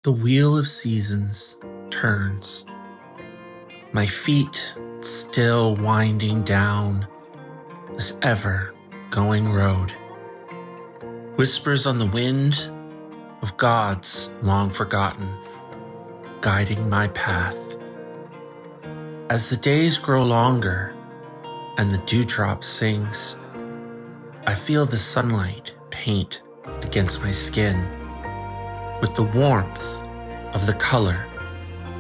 The wheel of seasons turns, my feet still winding down this ever-going road. Whispers on the wind of gods long forgotten, guiding my path. As the days grow longer and the dewdrop sings, I feel the sunlight paint against my skin with the warmth of the color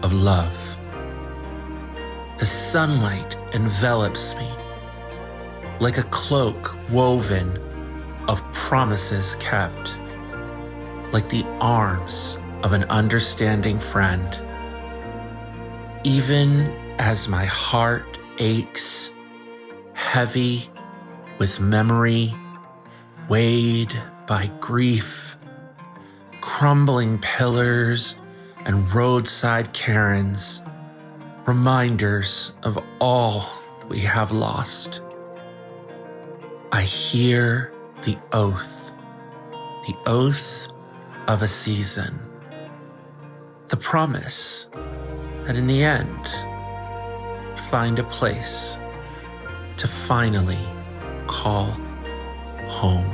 of love. The sunlight envelops me like a cloak woven of promises kept, like the arms of an understanding friend. Even as my heart aches, heavy with memory, weighed by grief, crumbling pillars and roadside cairns, reminders of all we have lost. I hear the oath of a season, the promise that in the end, find a place to finally call home.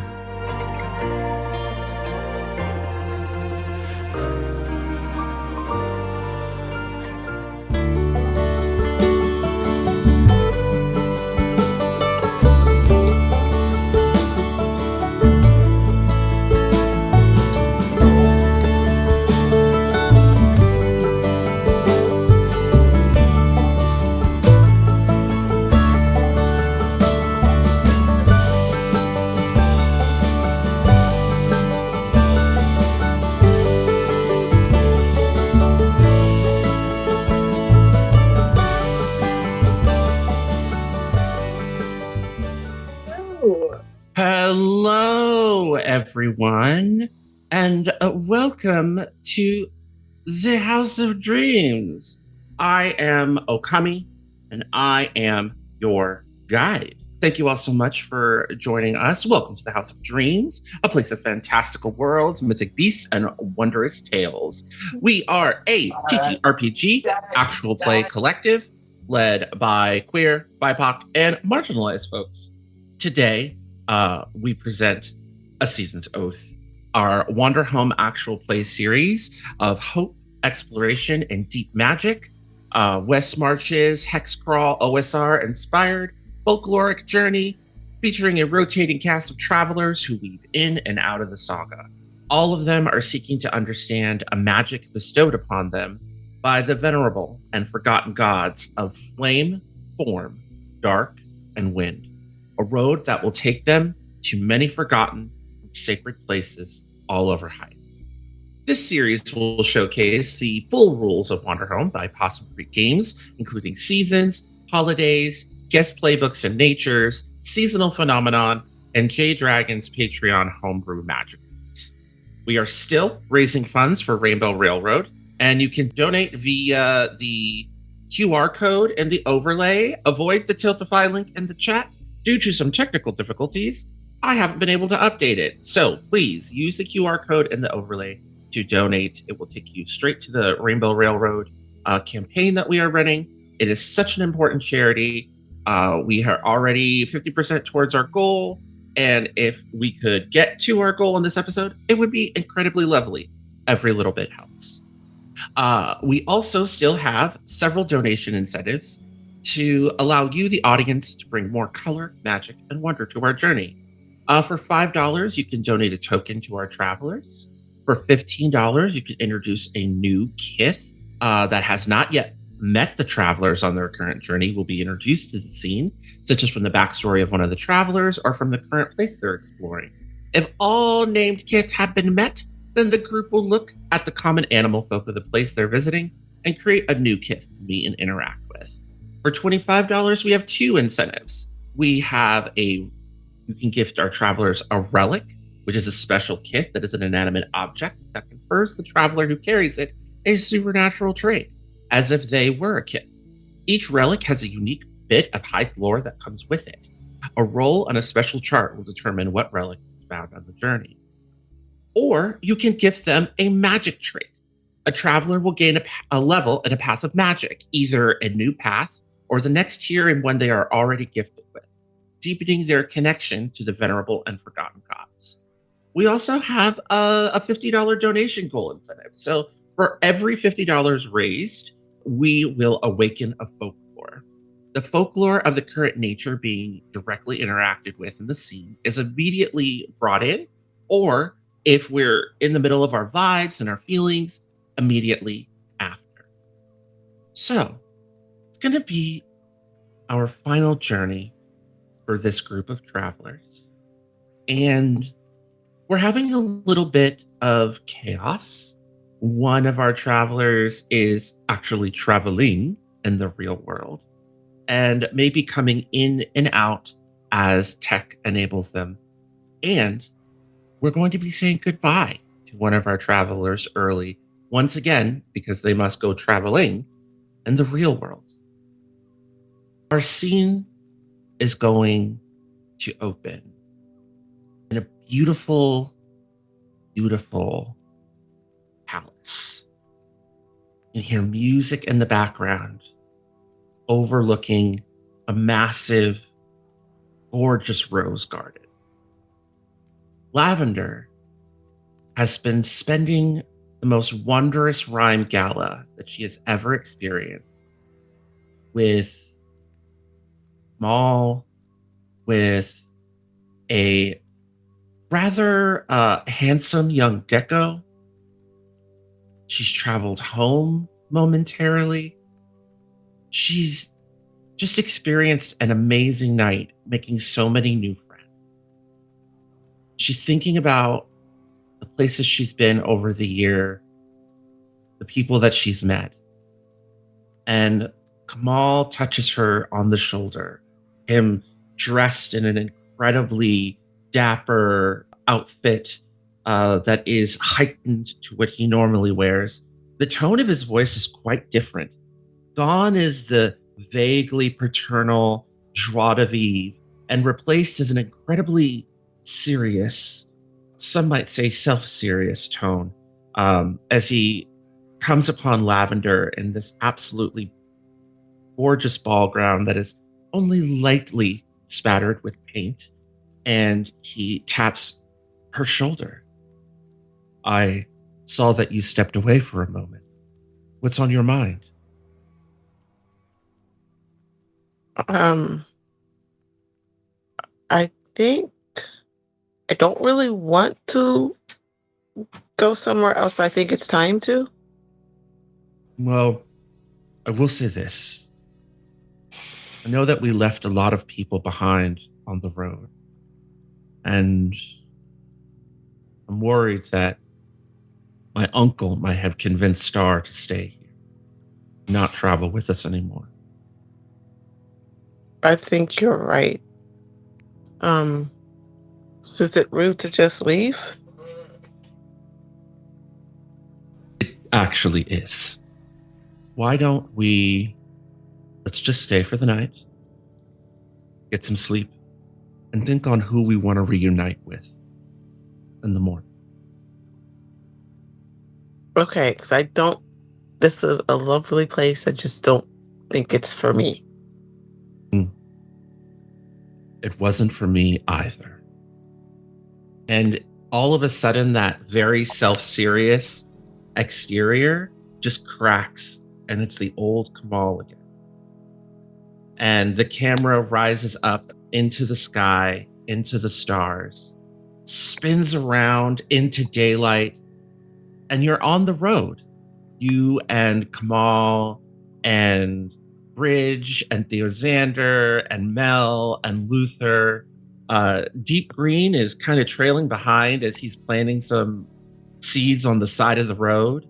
Hello, everyone, and welcome to the House of Dreams. I am Okami, and I am your guide. Thank you all so much for joining us. Welcome to the House of Dreams, a place of fantastical worlds, mythic beasts, and wondrous tales. We are a TTRPG actual play collective led by queer, BIPOC, and marginalized folks. Today, we present A Season's Oath, our Wanderhome actual play series of hope, exploration, and deep magic. West March's hexcrawl OSR inspired folkloric journey featuring a rotating cast of travelers who weave in and out of the saga. All of them are seeking to understand a magic bestowed upon them by the venerable and forgotten gods of flame, form, dark, and wind. A road that will take them to many forgotten sacred places all over Haeth. This series will showcase the full rules of Wanderhome by Possum Creek Games, including seasons, holidays, guest playbooks and natures, seasonal phenomenon, and J Dragon's Patreon homebrew magic. We are still raising funds for Rainbow Railroad, and you can donate via the QR code and the overlay. Avoid the Tiltify link in the chat. Due to some technical difficulties, I haven't been able to update it. So please use the QR code and the overlay to donate. It will take you straight to the Rainbow Railroad campaign that we are running. It is such an important charity. We are already 50% towards our goal. And if we could get to our goal in this episode, it would be incredibly lovely. Every little bit helps. We also still have several donation incentives to allow you, the audience, to bring more color, magic, and wonder to our journey. For $5, you can donate a token to our travelers. For $15, you can introduce a new kith that has not yet met the travelers on their current journey, will be introduced to the scene, such as from the backstory of one of the travelers or from the current place they're exploring. If all named kith have been met, then the group will look at the common animal folk of the place they're visiting and create a new kith to meet and interact with. For $25, we have two incentives. You can gift our travelers a relic, which is a special kith that is an inanimate object that confers the traveler who carries it a supernatural trait, as if they were a kith. Each relic has a unique bit of Haeth lore that comes with it. A roll on a special chart will determine what relic is found on the journey. Or you can gift them a magic trait. A traveler will gain a level in a path of magic, either a new path or the next tier in one they are already gifted with, deepening their connection to the venerable and forgotten gods. We also have a $50 donation goal incentive. So for every $50 raised, we will awaken a folklore. The folklore of the current nature being directly interacted with in the scene is immediately brought in, or if we're in the middle of our vibes and our feelings, immediately after. So it's going to be our final journey for this group of travelers. And we're having a little bit of chaos. One of our travelers is actually traveling in the real world and may be coming in and out as tech enables them. And we're going to be saying goodbye to one of our travelers early, once again, because they must go traveling in the real world. Our scene is going to open in a beautiful, beautiful palace. You hear music in the background, overlooking a massive, gorgeous rose garden. Lavender has been spending the most wondrous rhyme gala that she has ever experienced with Maul, with a rather handsome young gecko. She's traveled home momentarily. She's just experienced an amazing night, making so many new friends. She's thinking about the places she's been over the year, the people that she's met. And Kamal touches her on the shoulder, him dressed in an incredibly dapper outfit that is heightened to what he normally wears. The tone of his voice is quite different. Gone is the vaguely paternal joie de vivre and replaced as an incredibly serious, some might say self-serious tone, as he comes upon Lavender in this absolutely gorgeous ball ground that is only lightly spattered with paint, and he taps her shoulder. I saw that you stepped away for a moment. What's on your mind? I think I don't really want to go somewhere else, but I think it's time to. Well, I will say this. I know that we left a lot of people behind on the road, and I'm worried that my uncle might have convinced Star to stay here, not travel with us anymore. I think you're right. So is it rude to just leave? It actually is. Why don't let's just stay for the night, get some sleep, and think on who we want to reunite with in the morning. Okay, because I don't. This is a lovely place. I just don't think it's for me. It wasn't for me either. And all of a sudden, that very self-serious exterior just cracks, and it's the old Kamal again. And the camera rises up into the sky, into the stars, spins around into daylight, and you're on the road. You and Kamal and Bridge and Theozander and Mel and Luther. Deep Greene is kind of trailing behind as he's planting some seeds on the side of the road.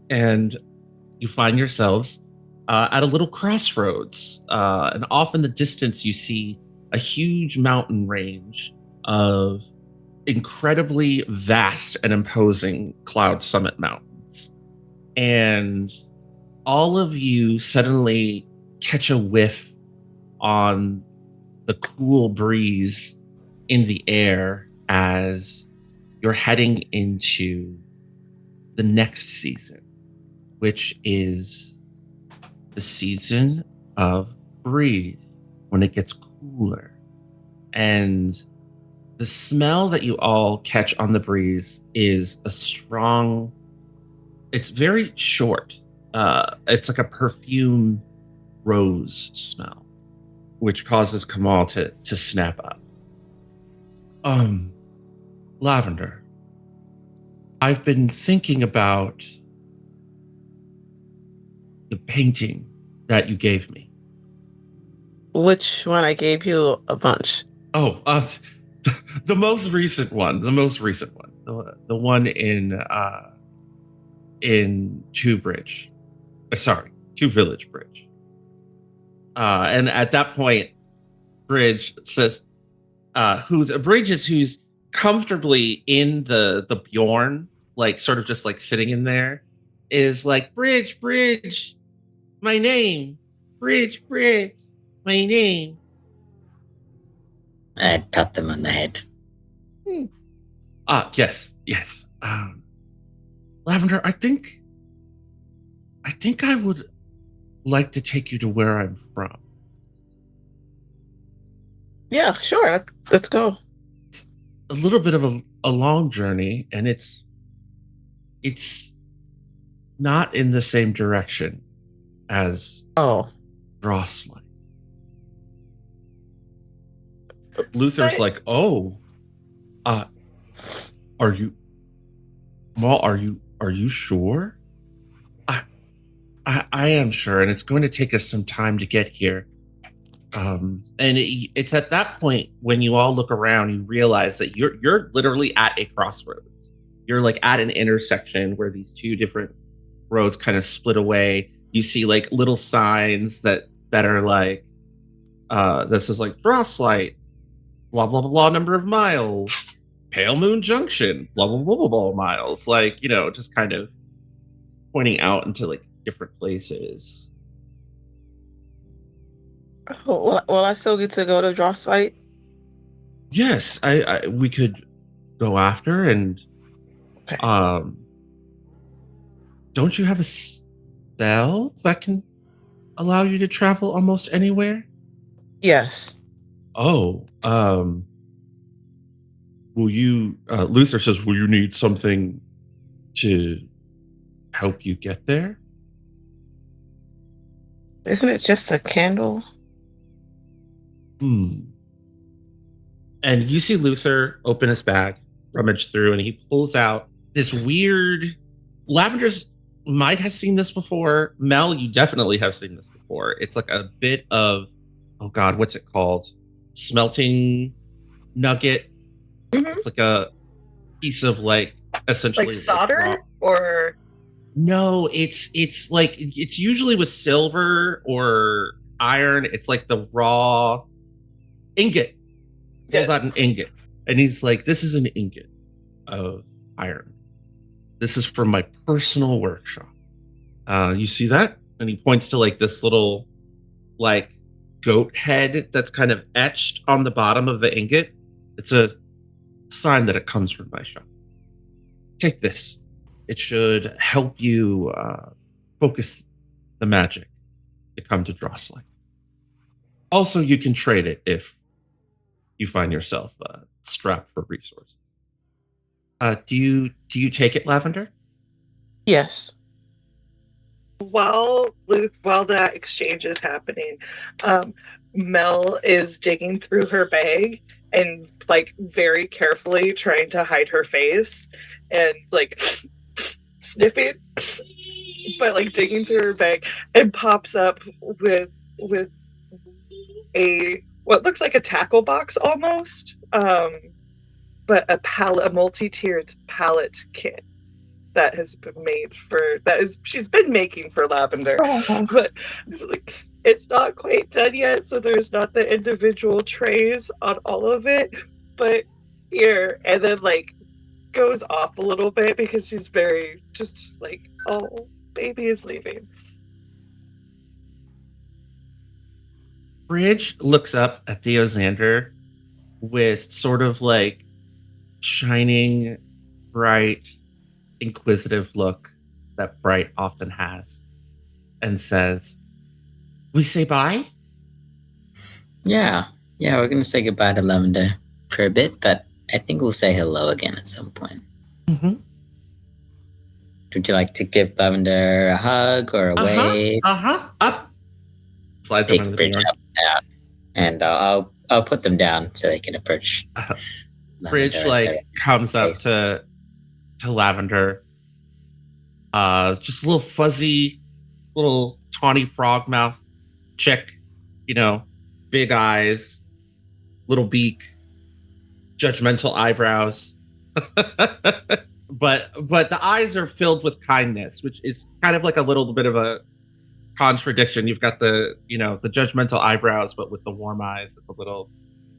And you find yourselves at a little crossroads. And off in the distance, you see a huge mountain range of incredibly vast and imposing Cloud Summit Mountains. And all of you suddenly catch a whiff on the cool breeze in the air as you're heading into the next season. which is the season of breathe, when it gets cooler. And the smell that you all catch on the breeze is a strong, it's very short. It's like a perfume rose smell, which causes Kamal to snap up. Lavender, I've been thinking about the painting that you gave me. Which one? I gave you a bunch. Oh, the most recent one. The one in Two Bridge. Two Village Bridge. And at that point, Bridge says, who's comfortably in the Bjorn, like sort of just like sitting in there, is like, Bridge, my name. Bridge, my name. I pat them on the head. Yes. Lavender, I think I would like to take you to where I'm from. Yeah, sure. Let's go. It's a little bit of a long journey, and it's not in the same direction as Drosslight. Luther's like, are you sure? I am sure, and it's going to take us some time to get here. And it's at that point when you all look around, you realize that you're literally at a crossroads. You're like at an intersection where these two different roads kind of split away. You see like little signs that are like, this is like Drosslight, blah blah blah, number of miles, Pale Moon Junction, blah blah blah blah, blah miles. Like, just kind of pointing out into like different places. Oh, well, I still get to go to Drosslight? Yes, we could go after, and okay. Don't you have a spell that can allow you to travel almost anywhere? Yes. Oh, will you, Luther says, will you need something to help you get there? Isn't it just a candle? And you see Luther open his bag, rummage through, and he pulls out this weird, Lavender's might have seen this before. Mel, you definitely have seen this before. It's like a bit of, oh God, what's it called? Smelting nugget. Mm-hmm. It's like a piece of like essentially like solder or no, it's like it's usually with silver or iron. It's like the raw ingot. Pulls out an ingot, and he's like, "This is an ingot of iron. This is from my personal workshop. You see that?" And he points to like this little like goat head that's kind of etched on the bottom of the ingot. It's a sign that it comes from my shop. Take this. It should help you focus the magic to come to Drosslight. Also, you can trade it if you find yourself strapped for resources. Do you take it, Lavender? Yes. while that exchange is happening, Mel is digging through her bag and like very carefully trying to hide her face and like sniffing, but like digging through her bag, and pops up with a what looks like a tackle box almost, but a multi-tiered palette kit that has been made she's been making for Lavender. But it's like it's not quite done yet, so there's not the individual trays on all of it, but here, and then like goes off a little bit because she's very just like, oh, baby is leaving. Bridge looks up at Theozander with sort of like shining, bright, inquisitive look that Bright often has and says, "We say bye?" Yeah, we're gonna say goodbye to Lavender for a bit, but I think we'll say hello again at some point. Mm-hmm. Would you like to give Lavender a hug or a wave? Up. Slides Take them under the Bridge door. up, out, and I'll put them down so they can approach. Bridge Lavender at comes up face. to Lavender. Just a little fuzzy, little tawny frogmouth chick, big eyes, little beak, judgmental eyebrows. but the eyes are filled with kindness, which is kind of like a little bit of a contradiction. You've got the judgmental eyebrows, but with the warm eyes,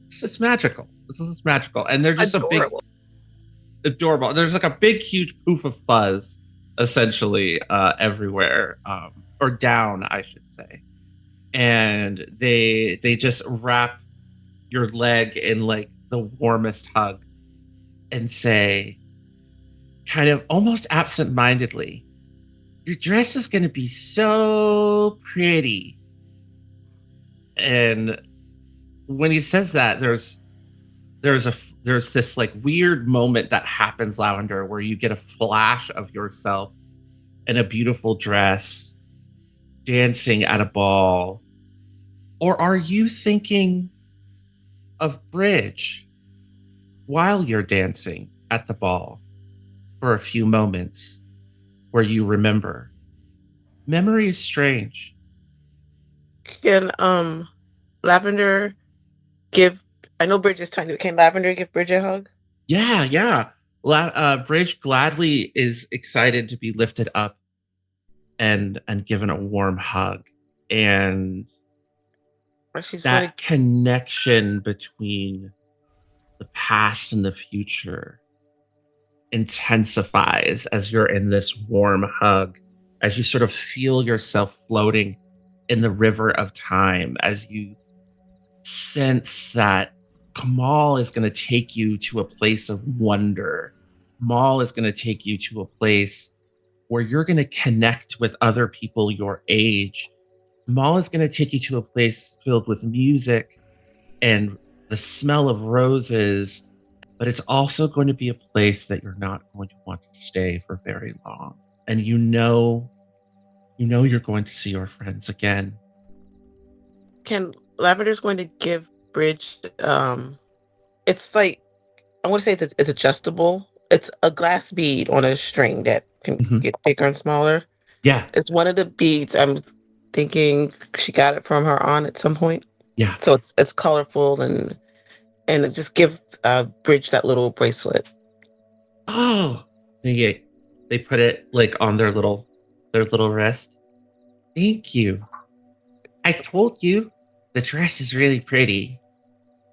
it's magical. It's magical. And they're just adorable. There's like a big, huge poof of fuzz essentially everywhere, or down, I should say. And they just wrap your leg in like the warmest hug and say, kind of almost absent-mindedly, "Your dress is going to be so pretty." And when he says that, there's this like weird moment that happens, Lavender, where you get a flash of yourself in a beautiful dress dancing at a ball. Or are you thinking of Bridge while you're dancing at the ball for a few moments where you remember? Memory is strange. Can Lavender I know Bridge is tiny, but can Lavender give Bridge a hug? Yeah. Bridge gladly is excited to be lifted up and given a warm hug. And that connection between the past and the future intensifies as you're in this warm hug, as you sort of feel yourself floating in the river of time, as you sense that Kamal is going to take you to a place of wonder. Kamal is going to take you to a place where you're going to connect with other people your age. Kamal is going to take you to a place filled with music and the smell of roses, but it's also going to be a place that you're not going to want to stay for very long. And you know you're going to see your friends again. Can Lavender's going to give Bridge it's like, I want to say it's adjustable. It's a glass bead on a string that can get bigger and smaller. Yeah. It's one of the beads. I'm thinking she got it from her aunt at some point. Yeah. So it's colorful and it just give Bridge that little bracelet. Oh, they put it like on their little wrist. Thank you. I told you the dress is really pretty.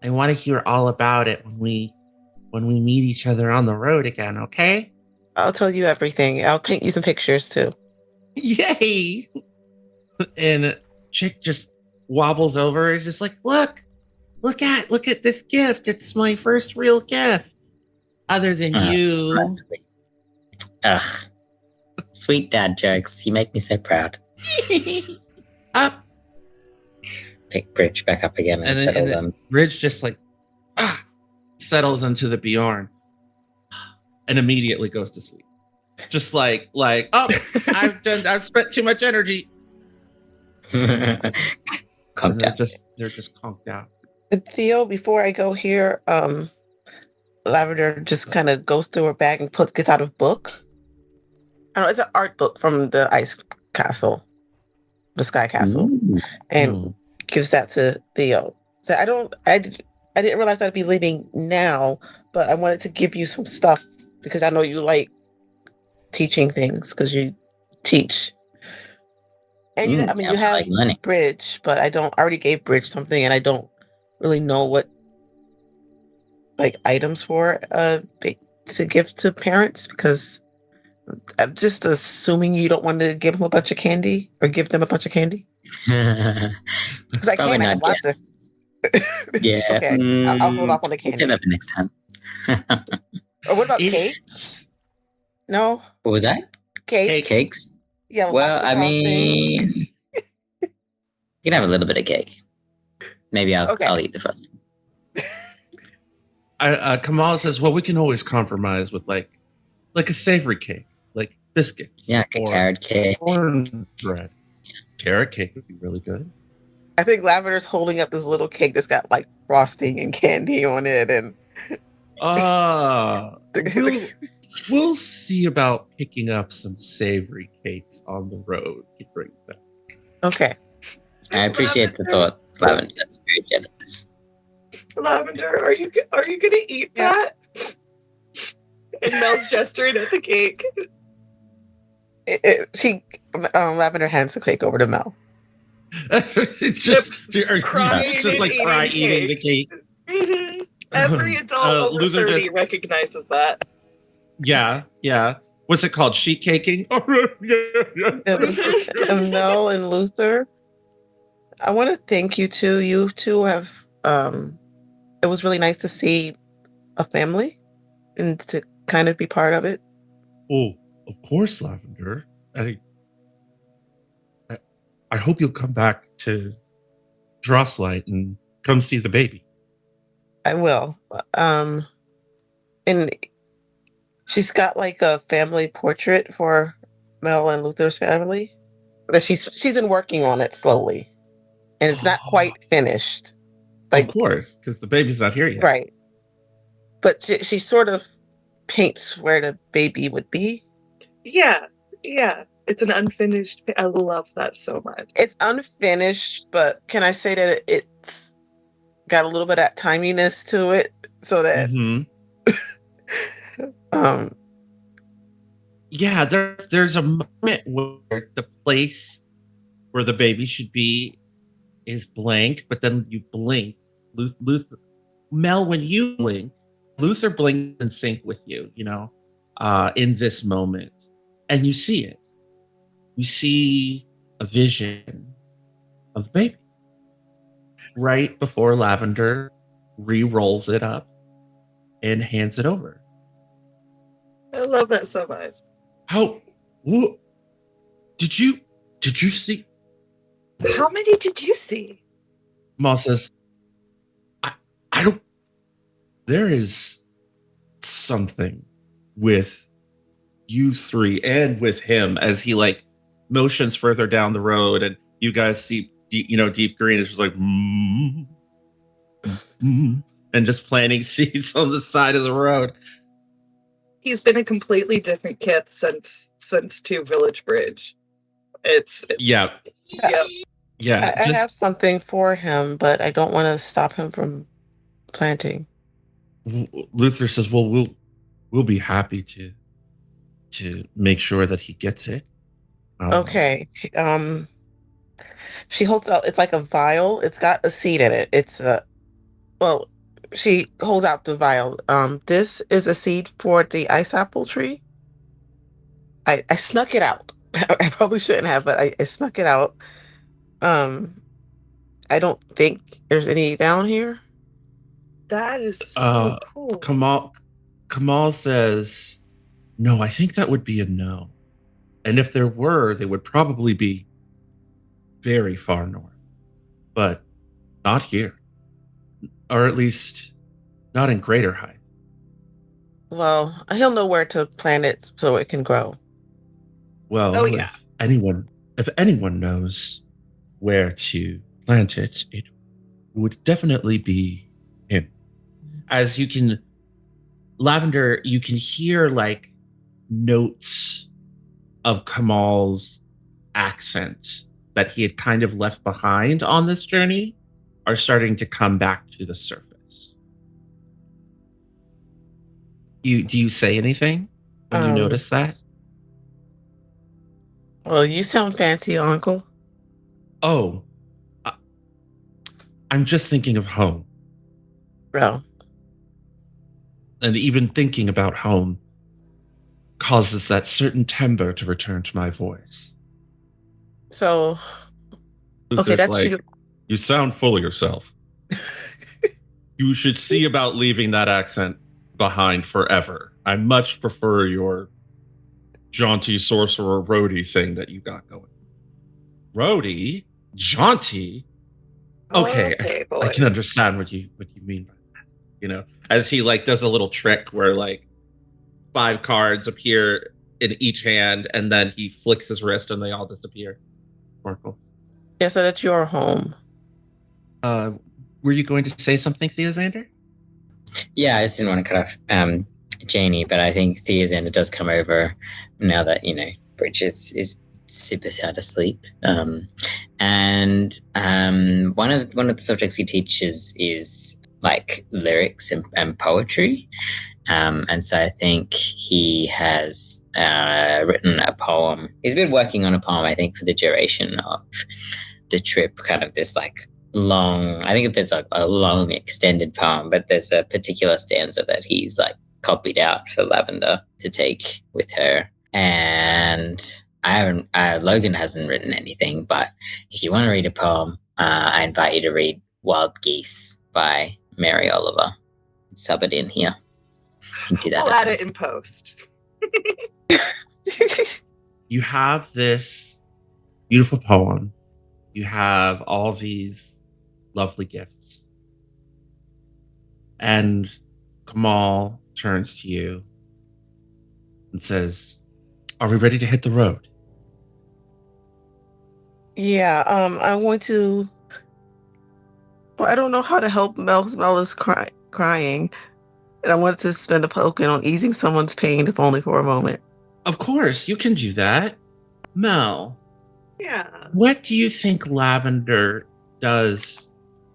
I want to hear all about it when we meet each other on the road again, okay? I'll tell you everything. I'll paint you some pictures too. Yay! And Chick just wobbles over. Is just like, look at this gift. It's my first real gift, other than you. Sweet. Ugh, sweet dad jokes. You make me so proud. Up. Pick Bridge back up again and settle them. Bridge just like settles into the Bjorn and immediately goes to sleep. Just like I've spent too much energy. Conked out. They're just conked out. Theo, before I go here, Lavender just kind of goes through her bag and gets out a book. I don't know, it's an art book from the ice castle, the sky castle, and gives that to Theo. So I didn't realize I'd be leaving now, but I wanted to give you some stuff because I know you like teaching things because you teach. And you have like Bridge, but I already gave Bridge something and I don't really know what like items for to give to parents because I'm just assuming you don't want to give them a bunch of candy or give them a bunch of candy. Because I Probably have lots of. Yeah. Okay, I'll hold off on the candy. Say that for next time. Or what about cakes? No. What was that? Cake. Cakes? Yeah. Well, lots of I frosting. mean, you can have a little bit of cake. Maybe I'll Okay. I'll eat the frosting. Kamala says, "Well, we can always compromise with like a savory cake, like biscuits, Yeah, like a carrot cake. cornbread. Carrot cake would be really good." I think Lavender's holding up this little cake that's got like frosting and candy on it, and We'll see about picking up some savory cakes on the road to bring back. okay. I appreciate the thought, Lavender. That's very generous. Lavender, are you gonna eat Yeah. that? And Mel's gesturing at the cake. Lavender hands the cake over to Mel. just like Eating cry cake. eating the cake. Mhm. Every adult over Luther 30 just- recognizes that. Yeah. What's it called? Sheet caking? And Mel and Luther, I want to thank you too. You two have. It was really nice to see a family and to kind of be part of it. Oh, of course, Lavender. I hope you'll come back to Drosslight and come see the baby. I will. And she's got like a family portrait for Mel and Luther's family that she's been working on it slowly, and it's not quite finished. Of course, because the baby's not here yet. Right. But she sort of paints where the baby would be. Yeah. It's an unfinished. I love that so much. It's unfinished, but can I say that it's got a little bit of that timiness to it, so that Mhm. Yeah, there's a moment where the place where the baby should be is blank, but then you blink. Luther, Mel, when you blink, Luther blinks in sync with you, in this moment. And you see it. You see a vision of the baby. Right before Lavender re-rolls it up and hands it over. I love that so much. What, did you see? How many did you see? Ma says, I don't, there is something with you three and with him as he like motions further down the road, and you guys see, Deep Greene is just like, and just planting seeds on the side of the road. He's been a completely different kith since Two Village Bridge. It's Yeah. yeah. I have something for him, but I don't want to stop him from planting. Luther says, well, we'll be happy to make sure that he gets it. Okay. She holds out, it's like a vial. It's got a seed in it. She holds out the vial. This is a seed for the ice apple tree. I snuck it out. I probably shouldn't have, but I snuck it out. I don't think there's any down here. That is so cool. Kamal says, no, I think that would be a no. And if there were, they would probably be very far north, but not here. Or at least not in Greater Haeth. Well, he'll know where to plant it so it can grow. Well, yeah. if anyone knows where to plant it, it would definitely be him. As you can, Lavender, you can hear like notes of Kamal's accent that he had kind of left behind on this journey are starting to come back to the surface. Do you say anything when you notice that? Well, you sound fancy, Uncle. Oh, I'm just thinking of home. Well, And even thinking about home causes that certain timbre to return to my voice. so Luther's that's like, you. you sound full of yourself. You should see about leaving that accent behind forever. I much prefer your jaunty sorcerer roadie thing that you got going. Roadie? Jaunty? Okay, I can boys. understand what you mean by that. You know, as he like does a little trick where like 5 cards appear in each hand, and then he flicks his wrist and they all disappear. Sparkles. Yeah, so that's your home. Were you going to say something, Theozander? Yeah, I just didn't want to cut off Janie, but I think Theozander does come over now that, Bridge is super sad asleep. And one of the subjects he teaches is like lyrics and poetry. And so I think he has written a poem. He's been working on a poem, I think, for the duration of the trip, kind of this like long, I think there's a long extended poem, but there's a particular stanza that he's like copied out for Lavender to take with her. And Logan hasn't written anything, but if you want to read a poem, I invite you to read Wild Geese by Mary Oliver. Sub it in here. You can do that. I'll add it in post. You have this beautiful poem. You have all these lovely gifts. And Kamal turns to you and says, "Are we ready to hit the road?" Yeah, I want to. Well, I don't know how to help Mel because Mel is crying. And I wanted to spend a token on easing someone's pain, if only for a moment. Of course, you can do that. Mel, Yeah. what do you think Lavender does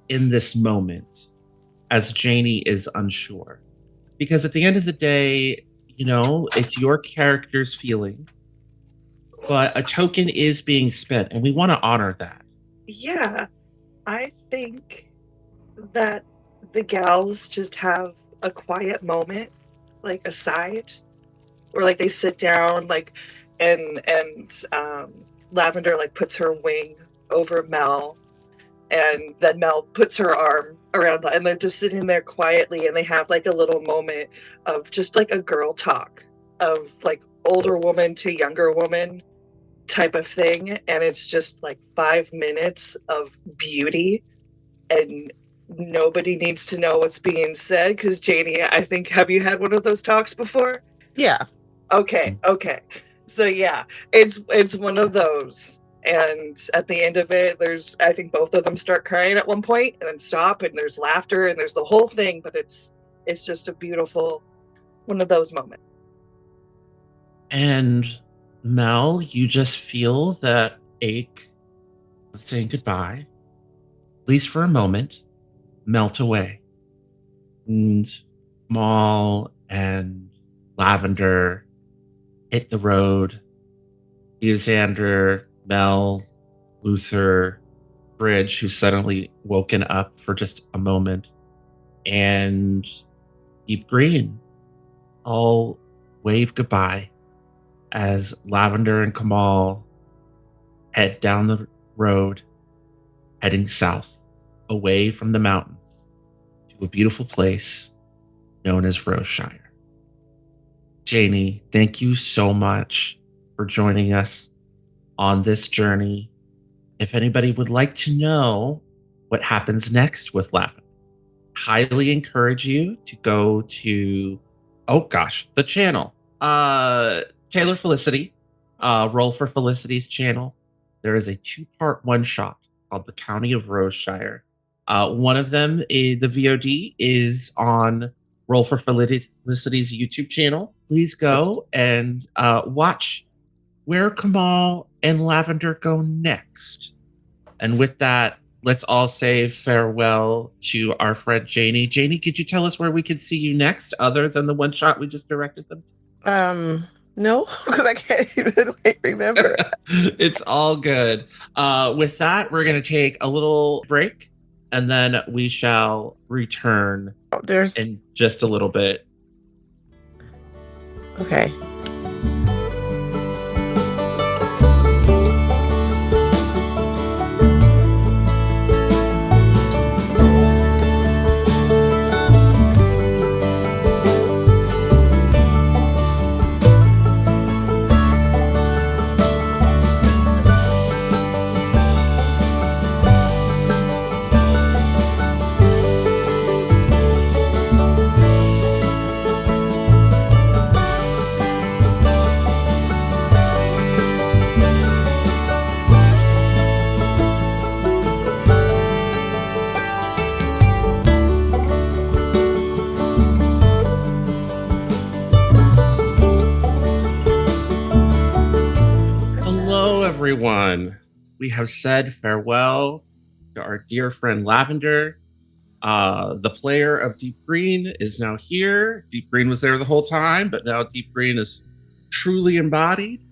in this moment as Janie is unsure? Because at the end of the day, it's your character's feeling, but a token is being spent, and we want to honor that. Yeah. I think that the gals just have a quiet moment, like aside, or like they sit down, like, and Lavender like puts her wing over Mel, and then Mel puts her arm around, and they're just sitting there quietly, and they have like a little moment of just like a girl talk of like older woman to younger woman type of thing, and it's just like 5 minutes of beauty, and nobody needs to know what's being said, because Janie, I think, have you had one of those talks before? Yeah. Okay. So yeah, it's one of those, and at the end of it, I think both of them start crying at one point and then stop, and there's laughter and there's the whole thing, but it's just a beautiful one of those moments. And Mel, you just feel that ache of saying goodbye, at least for a moment, melt away. And Maul and Lavender hit the road. Theozander, Mel, Luther, Bridge, who's suddenly woken up for just a moment, and Deep Greene all wave goodbye as Lavender and Kamal head down the road, heading south, away from the mountains, to a beautiful place known as Roseshire. Janie, thank you so much for joining us on this journey. If anybody would like to know what happens next with Lavender, highly encourage you to go to, the channel. Taylor Felicity, Roll for Felicity's channel. There is a 2-part one-shot called The County of Roseshire. One of them, the VOD, is on Roll for Felicity's YouTube channel. Please go and watch where Kamal and Lavender go next. And with that, let's all say farewell to our friend Janie. Janie, could you tell us where we could see you next, other than the one shot we just directed them to? No, because I can't even remember. It's all good. With that, we're going to take a little break, and then we shall return in just a little bit. Okay. everyone. We have said farewell to our dear friend Lavender. The player of Deep Greene is now here. Deep Greene was there the whole time, but now Deep Greene is truly embodied.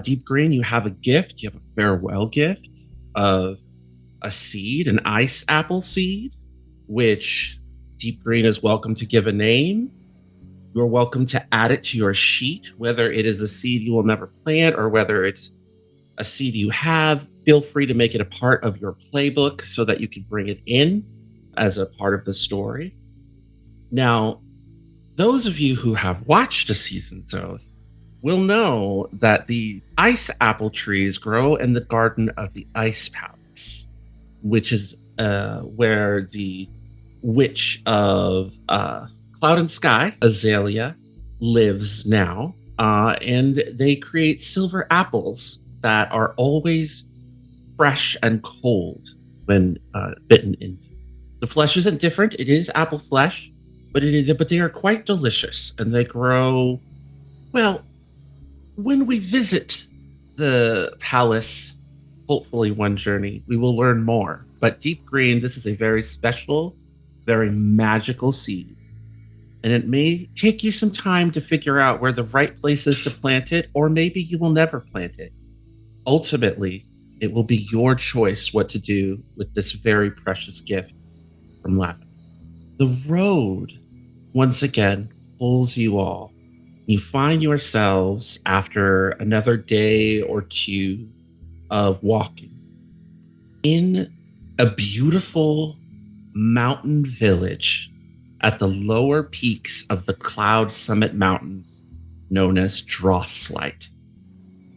Deep Greene, you have a gift. You have a farewell gift of a seed, an ice apple seed, which Deep Greene is welcome to give a name. You're welcome to add it to your sheet, whether it is a seed you will never plant or whether it's a seed you have. Feel free to make it a part of your playbook so that you can bring it in as a part of the story. Now, those of you who have watched A Season's Oath will know that the ice apple trees grow in the garden of the Ice Palace, which is where the witch of Cloud and Sky, Azalea, lives now. And they create silver apples that are always fresh and cold when bitten into. The flesh isn't different. It is apple flesh, but they are quite delicious, and they grow. Well, when we visit the palace, hopefully one journey, we will learn more. But Deep Greene, this is a very special, very magical seed. And it may take you some time to figure out where the right place is to plant it, or maybe you will never plant it. Ultimately, it will be your choice what to do with this very precious gift from Lavender. The road, once again, pulls you all. You find yourselves, after another day or two of walking, in a beautiful mountain village at the lower peaks of the Cloud Summit Mountains, known as Drosslight.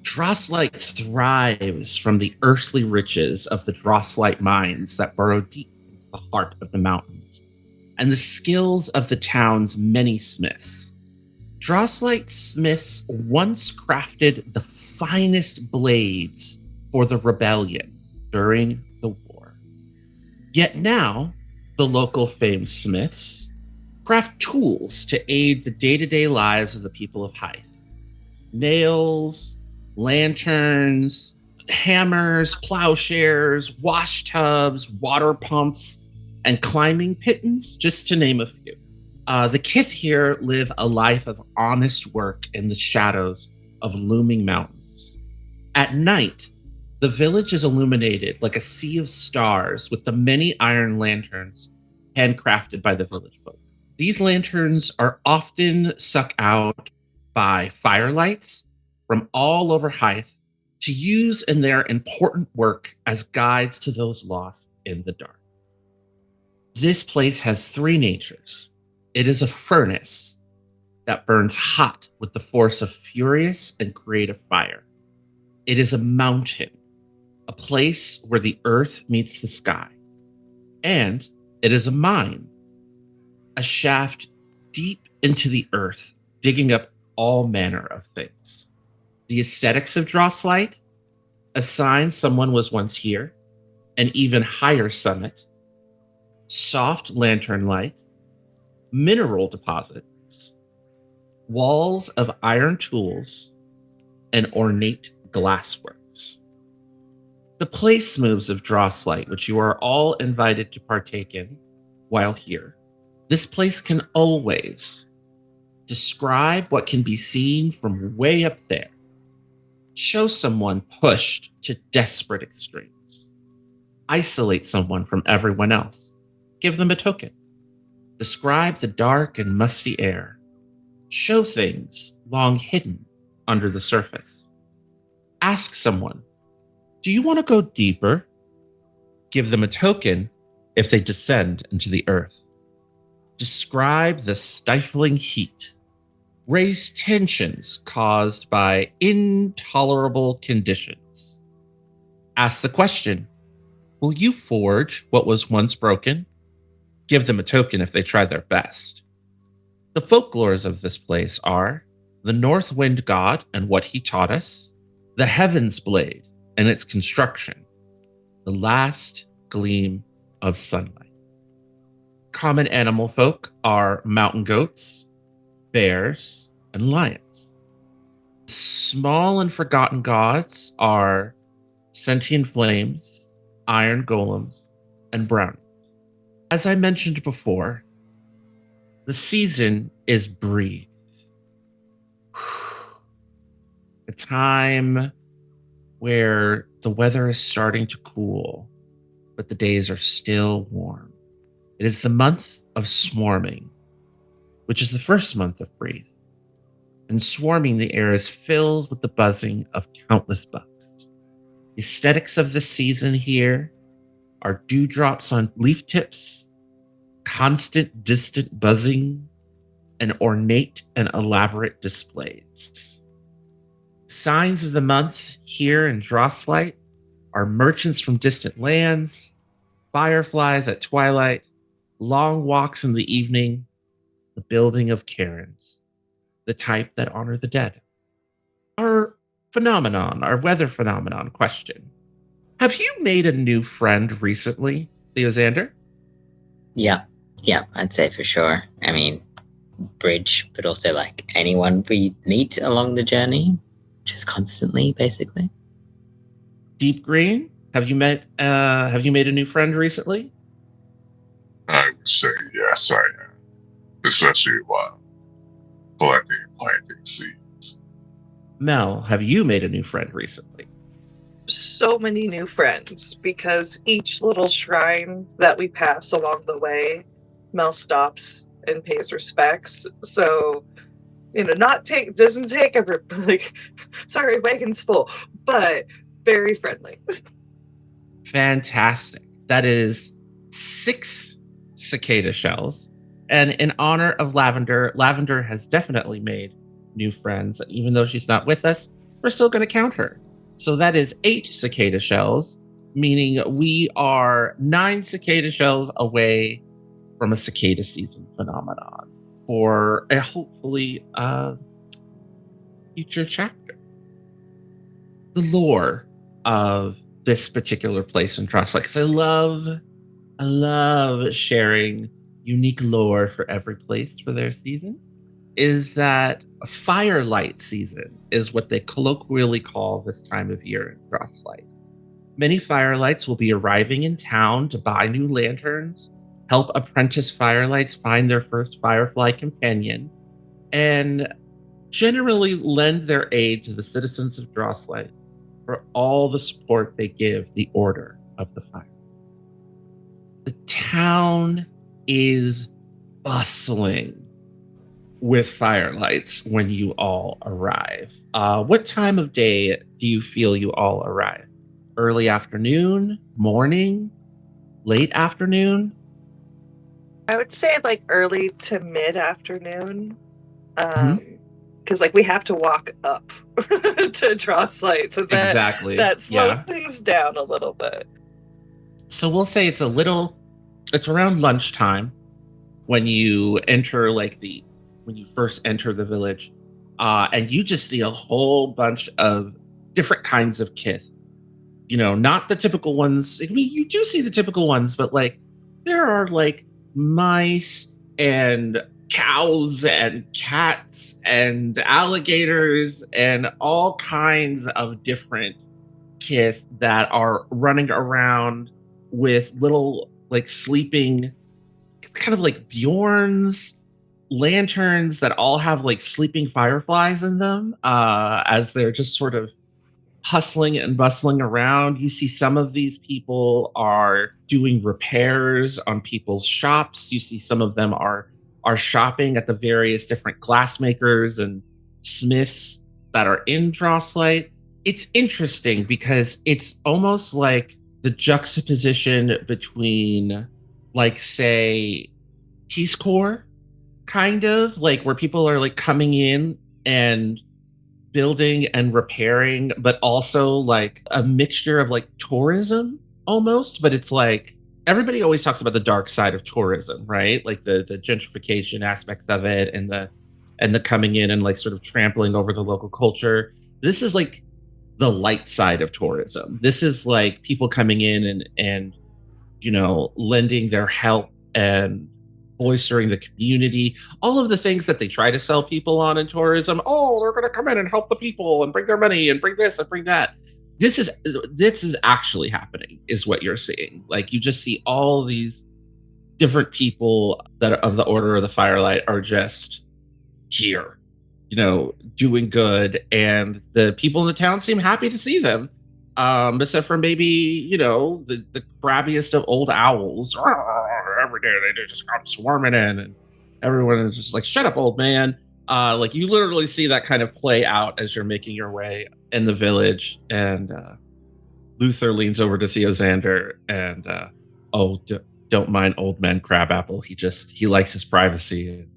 Drosslight thrives from the earthly riches of the Drosslight mines that burrow deep into the heart of the mountains, and the skills of the town's many smiths. Drosslight smiths once crafted the finest blades for the rebellion during the war. Yet now, the local famed smiths craft tools to aid the day-to-day lives of the people of Haeth. Nails, lanterns, hammers, plowshares, wash tubs, water pumps, and climbing pittons, just to name a few. The Kith here live a life of honest work in the shadows of looming mountains. At night, the village is illuminated like a sea of stars with the many iron lanterns handcrafted by the village folk. These lanterns are often sucked out by firelights from all over Haeth to use in their important work as guides to those lost in the dark. This place has three natures. It is a furnace that burns hot with the force of furious and creative fire. It is a mountain, a place where the earth meets the sky. And it is a mine, a shaft deep into the earth, digging up all manner of things. The aesthetics of Drosslight assign someone was once here, an even higher summit, soft lantern light, mineral deposits, walls of iron tools, and ornate glassworks. The place moves of Drosslight, which you are all invited to partake in while here. This place can always describe what can be seen from way up there. Show someone pushed to desperate extremes. Isolate someone from everyone else. Give them a token. Describe the dark and musty air. Show things long hidden under the surface. Ask someone, do you want to go deeper? Give them a token if they descend into the earth. Describe the stifling heat. Raise tensions caused by intolerable conditions. Ask the question, will you forge what was once broken? Give them a token if they try their best. The folklores of this place are the North Wind God and what he taught us, the Heaven's Blade and its construction, the last gleam of sunlight. Common animal folk are mountain goats, bears, and lions. Small and forgotten gods are sentient flames, iron golems, and brownies. As I mentioned before, the season is breathe. A time where the weather is starting to cool, but the days are still warm. It is the month of swarming, which is the first month of breathe. And swarming, the air is filled with the buzzing of countless bugs. The aesthetics of this season here are dewdrops on leaf tips, constant distant buzzing, and ornate and elaborate displays. Signs of the month here in Drosslight are merchants from distant lands, fireflies at twilight, long walks in the evening, the building of cairns, the type that honor the dead. Our weather phenomenon question. Have you made a new friend recently, Theozander? Yeah, I'd say for sure. I mean, Bridge, but also like anyone we meet along the journey, just constantly, basically. Deep Greene, have you made a new friend recently? I would say yes, I am. Especially while collecting and planting seeds. Mel, have you made a new friend recently? So many new friends, because each little shrine that we pass along the way, Mel stops and pays respects. So, doesn't take every, sorry, wagon's full, but very friendly. Fantastic. That is 6 cicada shells. And in honor of Lavender, Lavender has definitely made new friends. Even though she's not with us, we're still going to count her. So that is 8 cicada shells, meaning we are 9 cicada shells away from a cicada season phenomenon for a hopefully future chapter. The lore of this particular place in Drosslight, because I love sharing unique lore for every place for their season, is that firelight season is what they colloquially call this time of year in Drosslight. Many firelights will be arriving in town to buy new lanterns, help apprentice firelights find their first firefly companion, and generally lend their aid to the citizens of Drosslight for all the support they give the Order of the Fire. The town is bustling with firelights when you all arrive. What time of day do you feel you all arrive? Early afternoon, morning, late afternoon? I would say like early to mid-afternoon. Because we have to walk up to Drosslight, so that slows things down a little bit. So we'll say it's around lunchtime when you enter when you first enter the village, and you just see a whole bunch of different kinds of kith. Not the typical ones. I mean, you do see the typical ones, but there are mice and cows and cats and alligators and all kinds of different kith that are running around with little sleeping, kind of like Bjorn's lanterns that all have sleeping fireflies in them, as they're just sort of hustling and bustling around. You see some of these people are doing repairs on people's shops. You see some of them are shopping at the various different glassmakers and smiths that are in Drosslight. It's interesting because it's almost like the juxtaposition between say Peace Corps, kind of where people are coming in and building and repairing, but also a mixture of tourism almost. But it's everybody always talks about the dark side of tourism, right? The gentrification aspects of it, and the coming in and sort of trampling over the local culture. This is the light side of tourism. This is people coming in and lending their help and bolstering the community, all of the things that they try to sell people on in tourism. Oh, they're going to come in and help the people and bring their money and bring this and bring that. This is actually happening, is what you're seeing. Like, you just see all these different people that are of the Order of the Firelight are just here, doing good, and the people in the town seem happy to see them. Except for maybe, the crabbiest of old owls. Every day they just come swarming in, and everyone is just like, shut up, old man. Like, you literally see that kind of play out as you're making your way in the village. And Luther leans over to Theozander and, don't mind old man Crabapple. He likes his privacy. And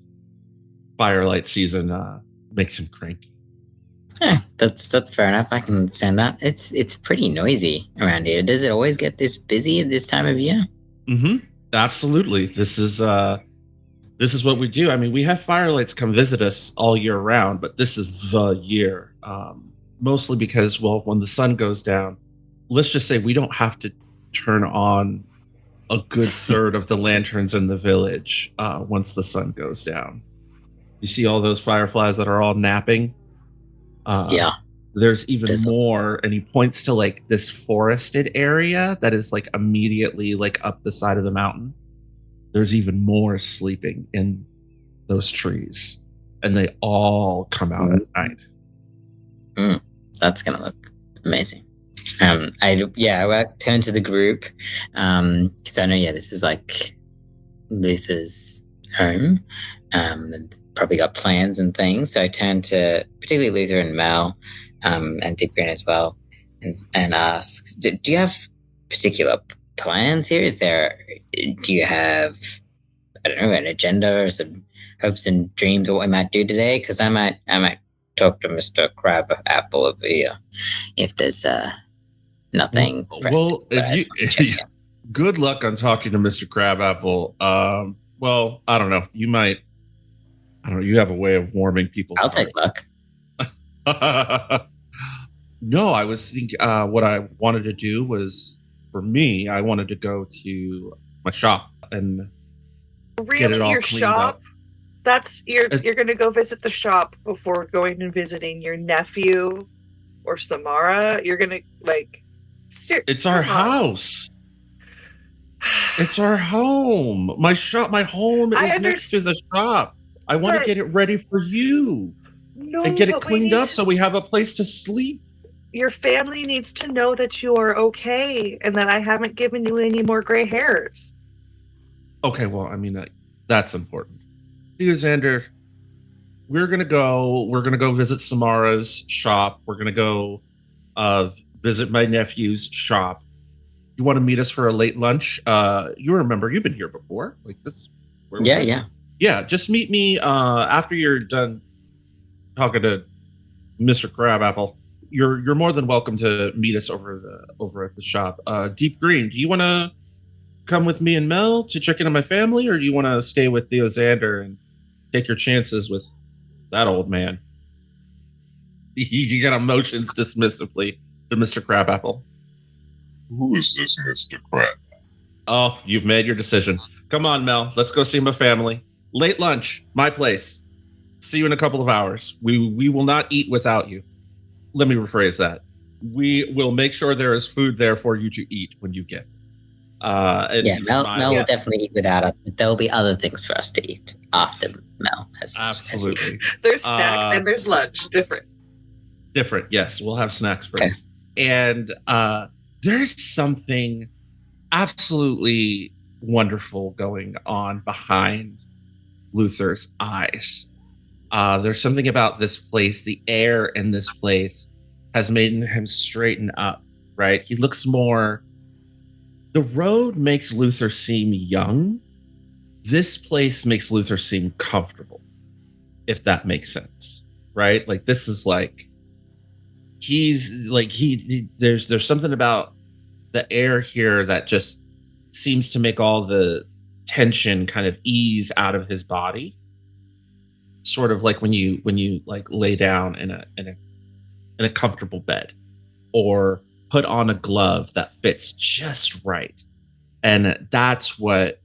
Firelight season makes him cranky. Yeah, that's fair enough. I can understand that. It's pretty noisy around here. Does it always get this busy at this time of year? Mm-hmm. Absolutely. This is what we do. I mean, we have Firelights come visit us all year round, but this is the year. Mostly because, when the sun goes down, let's just say we don't have to turn on a good third of the lanterns in the village once the sun goes down. You see all those fireflies that are all napping? Yeah. There's even more, and he points to like this forested area that is like immediately like up the side of the mountain. There's even more sleeping in those trees, and they all come out at night. That's gonna look amazing. I turn to the group because I know this is like Luther's home. And probably got plans and things. So I turn to particularly Luther and Mel, and Deep Green as well, and ask, do you have particular plans here? Do you have, I don't know, an agenda or some hopes and dreams of what we might do today? Because I might talk to Mr. Crabapple over here if there's nothing pressing. Good luck on talking to Mr. Crabapple. I don't know. You have a way of warming people's I'll take luck. No, I was thinking what I wanted to do was, for me, I wanted to go to my shop and get it all your cleaned shop? up. That's you're going to go visit the shop before going and visiting your nephew or Samara. You're going to it's our house. It's our home. My home is next to the shop. I want to get it ready for you and get it cleaned up so we have a place to sleep. Your family needs to know that you are okay and that I haven't given you any more gray hairs. Okay, that's important. Theozander, we're gonna go visit Samara's shop. We're gonna go visit my nephew's shop. You want to meet us for a late lunch? You remember, you've been here before. Like this. Yeah, just meet me after you're done talking to Mr. Crabapple. You're more than welcome to meet us over at the shop. Deep Green, do you want to come with me and Mel to check in on my family, or do you want to stay with Theozander and take your chances with that old man? He kind of motions dismissively to Mr. Crabapple. Who is this Mr. Crab? Oh, you've made your decision. Come on, Mel. Let's go see my family. Late lunch, my place. See you in a couple of hours. We will not eat without you. Let me rephrase that. We will make sure there is food there for you to eat when you get there. Mel will definitely eat without us. But there'll be other things for us to eat after Mel has absolutely. There's snacks and there's lunch. Different, yes. We'll have snacks first. And there's something absolutely wonderful going on behind Luther's eyes. There's something about this place. The air in this place has made him straighten up, right? He looks more... The road makes Luther seem young. This place makes Luther seem comfortable, if that makes sense, right? Like, this is like... There's something about the air here that just seems to make all the tension kind of ease out of his body. Sort of like when you like lay down in a comfortable bed, or put on a glove that fits just right. And that's what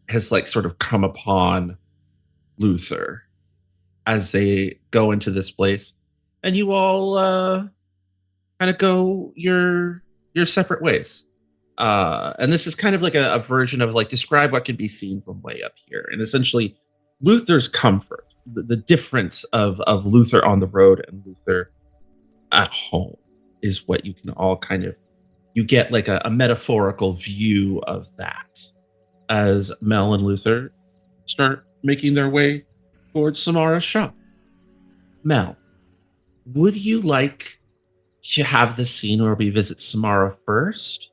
has like sort of come upon Luther as they go into this place, and you all kind of go your separate ways. And this is kind of like a version of like describe what can be seen from way up here, and essentially Luther's comfort, the difference of Luther on the road and Luther at home is what you can all kind of, you get like a metaphorical view of that as Mel and Luther start making their way towards Samara's shop. Mel, would you like to have the scene where we visit Samara first?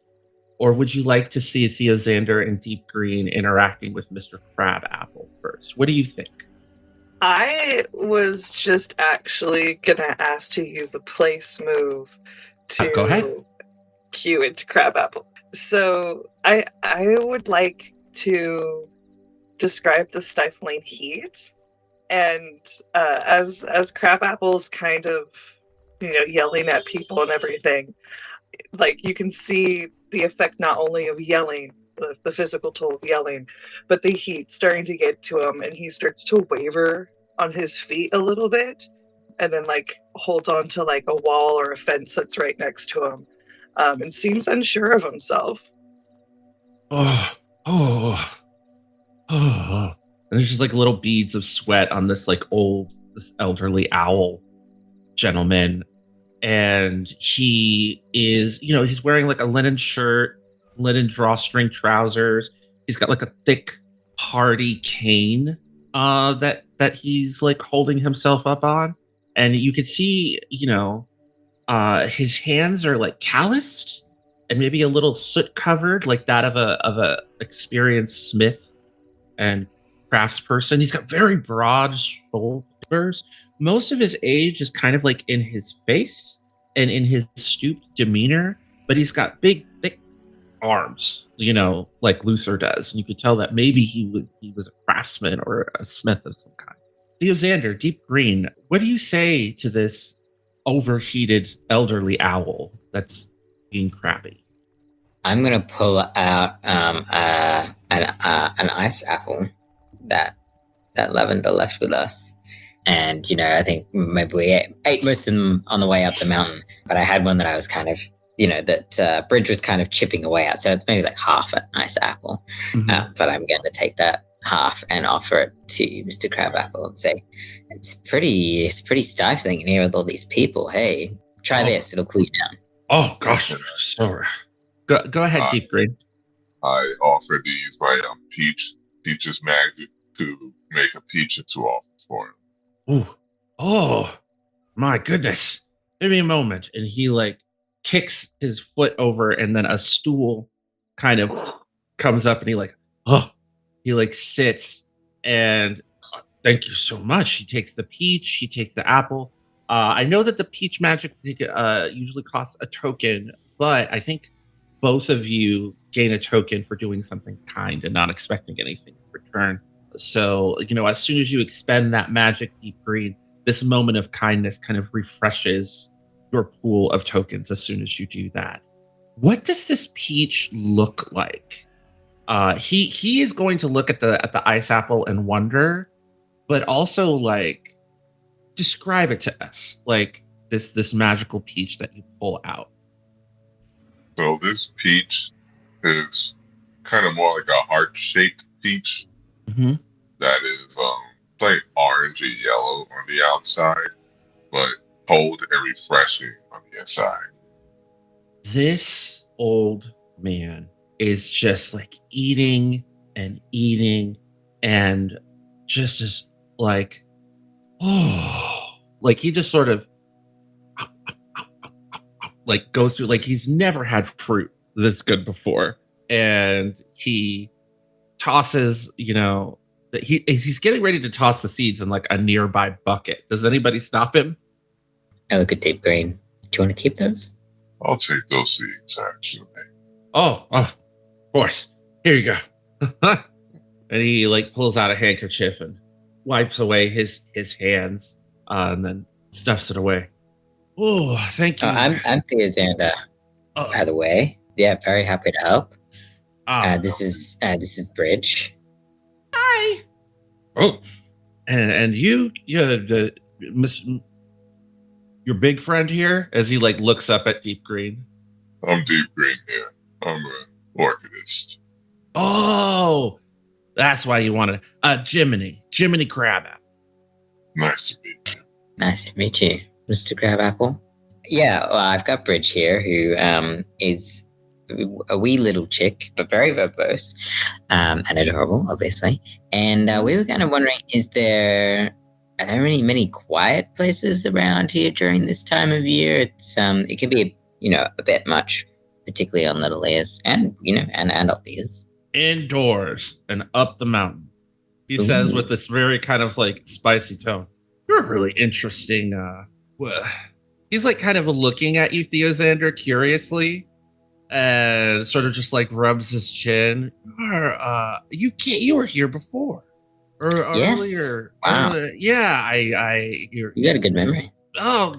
Or would you like to see Theozander and Deep Greene interacting with Mr. Crabapple first? What do you think? I was just actually gonna ask to use a place move to Go ahead. cue into Crabapple. So I would like to describe the stifling heat, and as Crabapple's kind of yelling at people and everything, like you can see the effect not only of yelling, the physical toll of yelling, but the heat starting to get to him, and he starts to waver on his feet a little bit, and then like holds on to like a wall or a fence that's right next to him, and seems unsure of himself. And there's just like little beads of sweat on this elderly owl gentleman. And he is, he's wearing like a linen shirt, linen drawstring trousers. He's got like a thick, hardy cane that he's like holding himself up on. And you can see, his hands are like calloused and maybe a little soot covered, like that of a experienced smith and craftsperson. He's got very broad shoulders. Most of his age is kind of like in his face and in his stooped demeanor, but he's got big, thick arms, like Luther does. And you could tell that maybe he was a craftsman or a smith of some kind. Theozander, Deep Greene, what do you say to this overheated elderly owl that's being crabby? I'm gonna pull out an ice apple that Lavender left with us. And, I think maybe we ate most of them on the way up the mountain. But I had one that I was kind of, that Bridge was kind of chipping away at. So it's maybe like half a nice apple. Mm-hmm. But I'm going to take that half and offer it to Mr. Crabapple and say, it's pretty stifling in here with all these people. Hey, try this. It'll cool you down. Oh, gosh. Sorry. Go ahead, Deep Greene. I offer to use my peach's magic to make a peach into office for him. Ooh. Oh, my goodness. Give me a moment. And he like kicks his foot over, and then a stool kind of comes up, and he like sits and thank you so much. He takes the peach, he takes the apple. I know that the peach magic usually costs a token, but I think both of you gain a token for doing something kind and not expecting anything in return. So, as soon as you expend that magic, Deep Greene, this moment of kindness kind of refreshes your pool of tokens as soon as you do that. What does this peach look like? He is going to look at the ice apple and wonder, but also like describe it to us, like this magical peach that you pull out. So this peach is kind of more like a heart-shaped peach. Mm-hmm. That is like orangey yellow on the outside, but cold and refreshing on the inside. This old man is just like eating and just as like, like he just sort of like goes through, like he's never had fruit this good before. And he tosses, he's getting ready to toss the seeds in like a nearby bucket. Does anybody stop him? I look at Deep Greene. Do you want to keep those? I'll take those seeds, actually. Oh, of course. Here you go. And he like pulls out a handkerchief and wipes away his hands, and then stuffs it away. Oh, thank you. I'm Theozander, by the way. Yeah, very happy to help. This is Bridge. Hi. Oh, and you, your big friend here, as he like looks up at Deep Green. I'm Deep Greene here. I'm an Orchardist. Oh, that's why you wanted Jiminy Crabapple. Nice to meet you. Nice to meet you, Mr. Crabapple. Yeah, well, I've got Bridge here, who is a wee little chick, but very verbose and adorable, obviously. And we were kind of wondering, are there many quiet places around here during this time of year? It's it can be a bit much, particularly on little ears and and adult ears. Indoors and up the mountain, he says with this very kind of like spicy tone. You're really interesting. He's like kind of looking at you, Theozander, curiously, and sort of just like rubs his chin. You were here before, or Yes. earlier. Wow. Yeah, You got a good memory. Oh,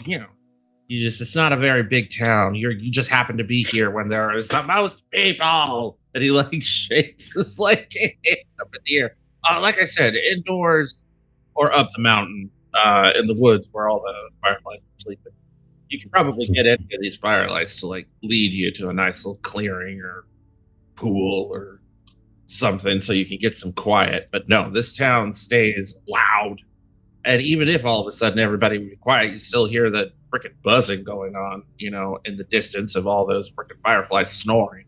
it's not a very big town. You just happen to be here when there is the most people. And he like shakes his like hand up in the air. Like I said, indoors or up the mountain, in the woods where all the fireflies are sleeping. You can probably get any of these firelights to like lead you to a nice little clearing or pool or something so you can get some quiet. But no, this town stays loud. And even if all of a sudden everybody would be quiet, you still hear the freaking buzzing going on, in the distance of all those freaking fireflies snoring.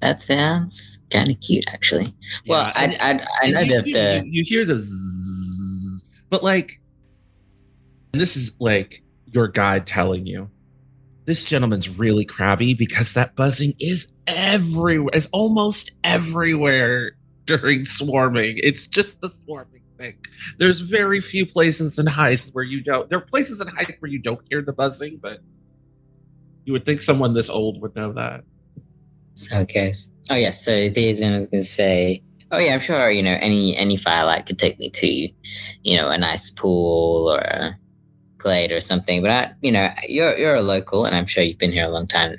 That sounds kind of cute, actually. Well, Yeah, I know that you hear the zzz, but like, and this is like your guide telling you, this gentleman's really crabby because that buzzing is everywhere, is almost everywhere during swarming. It's just the swarming thing. There's very few places in Haeth where you don't. There are places in Haeth where you don't hear the buzzing, but you would think someone this old would know that. So it goes. Oh yes, so Theozander was going to say, oh yeah, I'm sure any firelight could take me to a nice pool or a glade or something. But you're a local, and I'm sure you've been here a long time.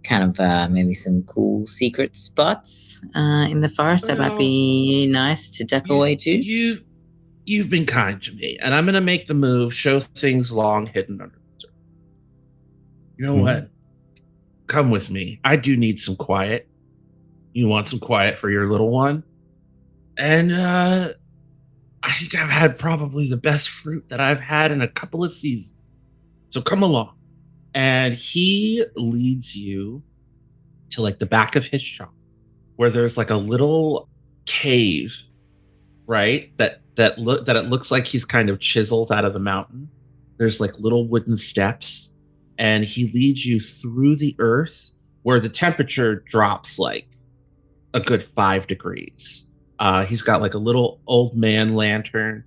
Kind of maybe some cool secret spots in the forest that might be nice to duck away to. You've been kind to me, and I'm going to make the move. Show things long hidden under the surface. You know what? Come with me. I do need some quiet. You want some quiet for your little one? And I think I've had probably the best fruit that I've had in a couple of seasons. So come along. And he leads you to like the back of his shop where there's like a little cave, right? That it looks like he's kind of chiseled out of the mountain. There's like little wooden steps. And he leads you through the earth where the temperature drops like a good 5 degrees. He's got like a little old man lantern.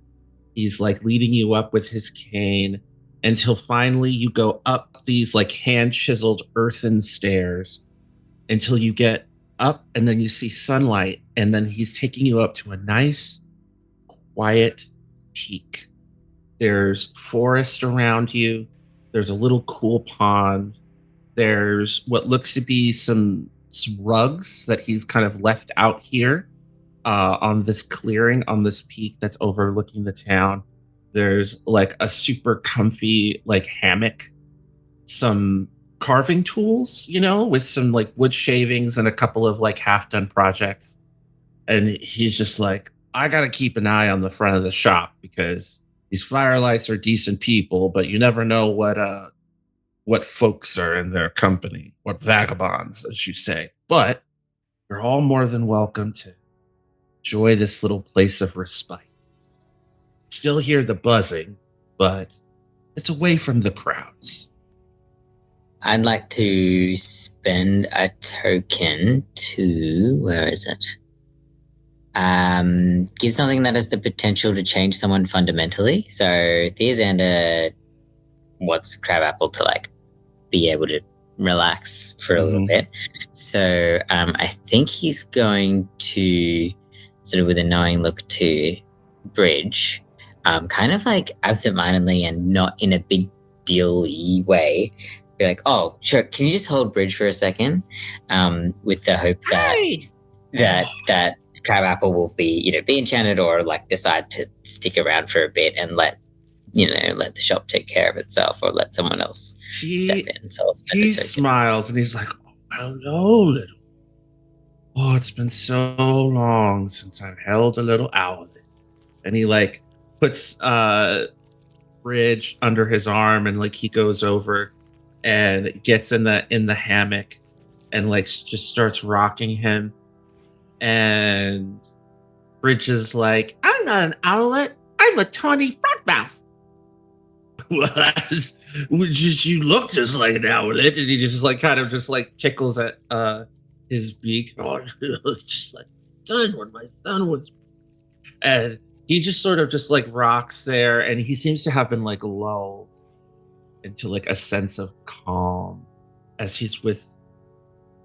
He's like leading you up with his cane until finally you go up these like hand chiseled earthen stairs until you get up and then you see sunlight. And then he's taking you up to a nice, quiet peak. There's forest around you. There's a little cool pond. There's what looks to be some rugs that he's kind of left out here on this clearing, on this peak that's overlooking the town. There's like a super comfy like hammock, some carving tools, with some like wood shavings and a couple of like half-done projects. And he's just like, I got to keep an eye on the front of the shop because these firelights are decent people, but you never know what folks are in their company, what vagabonds, as you say. But you're all more than welcome to enjoy this little place of respite. Still hear the buzzing, but it's away from the crowds. I'd like to spend a token to, where is it? Give something that has the potential to change someone fundamentally. So Theozander wants Crabapple to like be able to relax for a little bit. So I think he's going to sort of with a knowing look to Bridge, kind of like absentmindedly and not in a big deal-y way, be like, oh, sure, can you just hold Bridge for a second? With the hope that that crabapple will be enchanted or like decide to stick around for a bit and let the shop take care of itself or let someone else step in. So he smiles and he's like, "Oh, hello, little. Oh, it's been so long since I've held a little owlet." And he like puts Bridge under his arm and like he goes over and gets in the hammock and like just starts rocking him. And Bridge is like, "I'm not an owlet. I'm a tawny frogmouth." Well, you look just like an owlet. And he just like kind of just like tickles at his beak. Oh, just like son when my son was. And he just sort of just like rocks there, and he seems to have been like lulled into like a sense of calm as he's with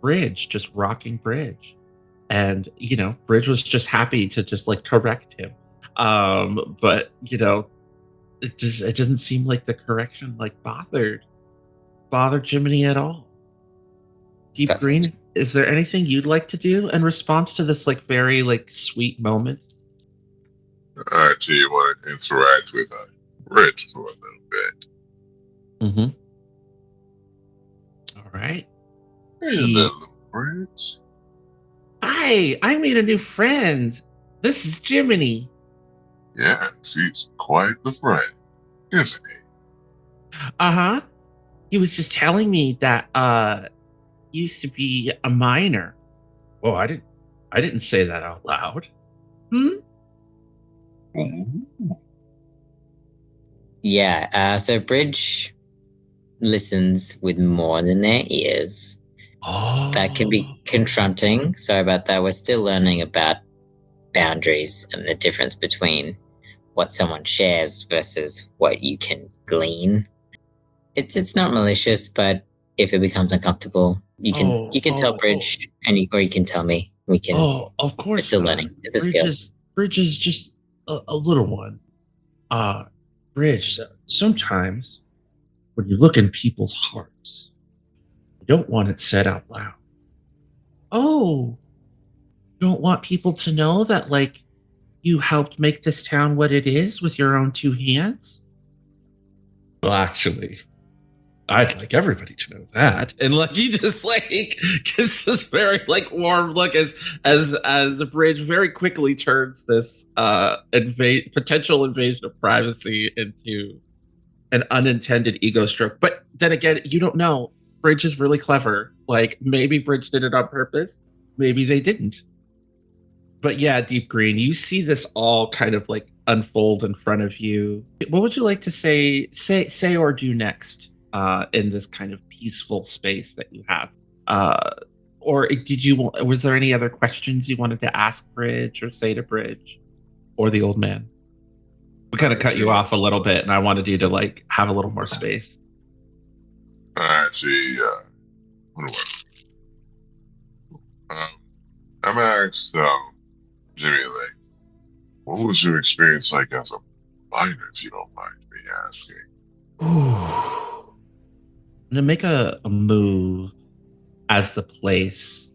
Bridge, just rocking Bridge. And Bridge was just happy to just like correct him. But it doesn't seem like the correction like bothered Jiminy at all. Deep Greene, is there anything you'd like to do in response to this like very like sweet moment? Do you want to interact with Bridge for a little bit? Mm-hmm. All right. Hello, Bridge. Hi, I made a new friend. This is Jiminy. Yes, he's quite the friend, isn't he? Uh-huh. He was just telling me that he used to be a miner. Oh, I didn't say that out loud. Yeah, so Bridge listens with more than their ears. Oh. That can be confronting. Sorry about that. We're still learning about boundaries and the difference between what someone shares versus what you can glean. It's not malicious, but if it becomes uncomfortable, you can tell Bridge, or you can tell me. We can. Oh, of course. We're still learning. It's a skill. Bridge is just a little one. Bridge, sometimes when you look in people's hearts, you don't want it said out loud. Oh, you don't want people to know that, like, you helped make this town what it is with your own two hands? Well, actually, I'd like everybody to know that. And like he just like gives this very like warm look as Bridge very quickly turns this potential invasion of privacy into an unintended ego stroke. But then again, you don't know. Bridge is really clever. Like maybe Bridge did it on purpose. Maybe they didn't. But yeah, Deep Greene, you see this all kind of like unfold in front of you. What would you like to say or do next? In this kind of peaceful space that you have, or was there any other questions you wanted to ask Bridge or say to Bridge or the old man? We kind of cut you off a little bit, and I wanted you to like have a little more space. Actually, I'm asked Jimmy, like, what was your experience like as a miner, if you don't mind me asking? I'm going to make a move as the place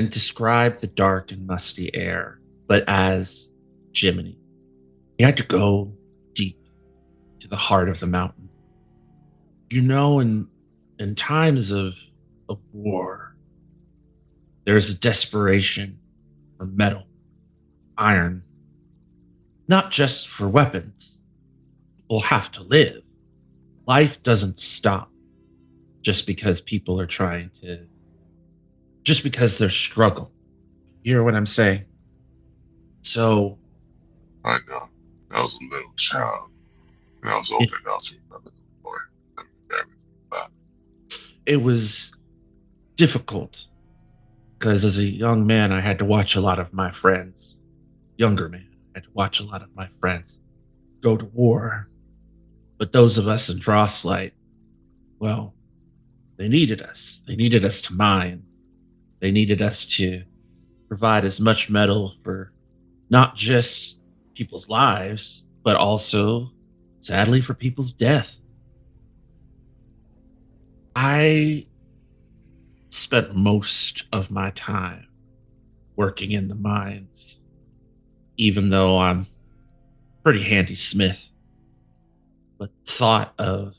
and describe the dark and musty air, but as Jiminy. You had to go deep to the heart of the mountain. In times of war, there's a desperation for metal, iron, not just for weapons. People have to live. Life doesn't stop. Just because people are just because they're struggling. You hear what I'm saying? So. I know. I was a little child. And I was old enough to remember the boy. It was difficult. Because as a young man, I had to watch a lot of my friends. Younger man, I had to watch a lot of my friends go to war. But those of us in Drosslight, well, they needed us. They needed us to mine. They needed us to provide as much metal for not just people's lives, but also, sadly, for people's death. I spent most of my time working in the mines, even though I'm a pretty handy smith. But thought of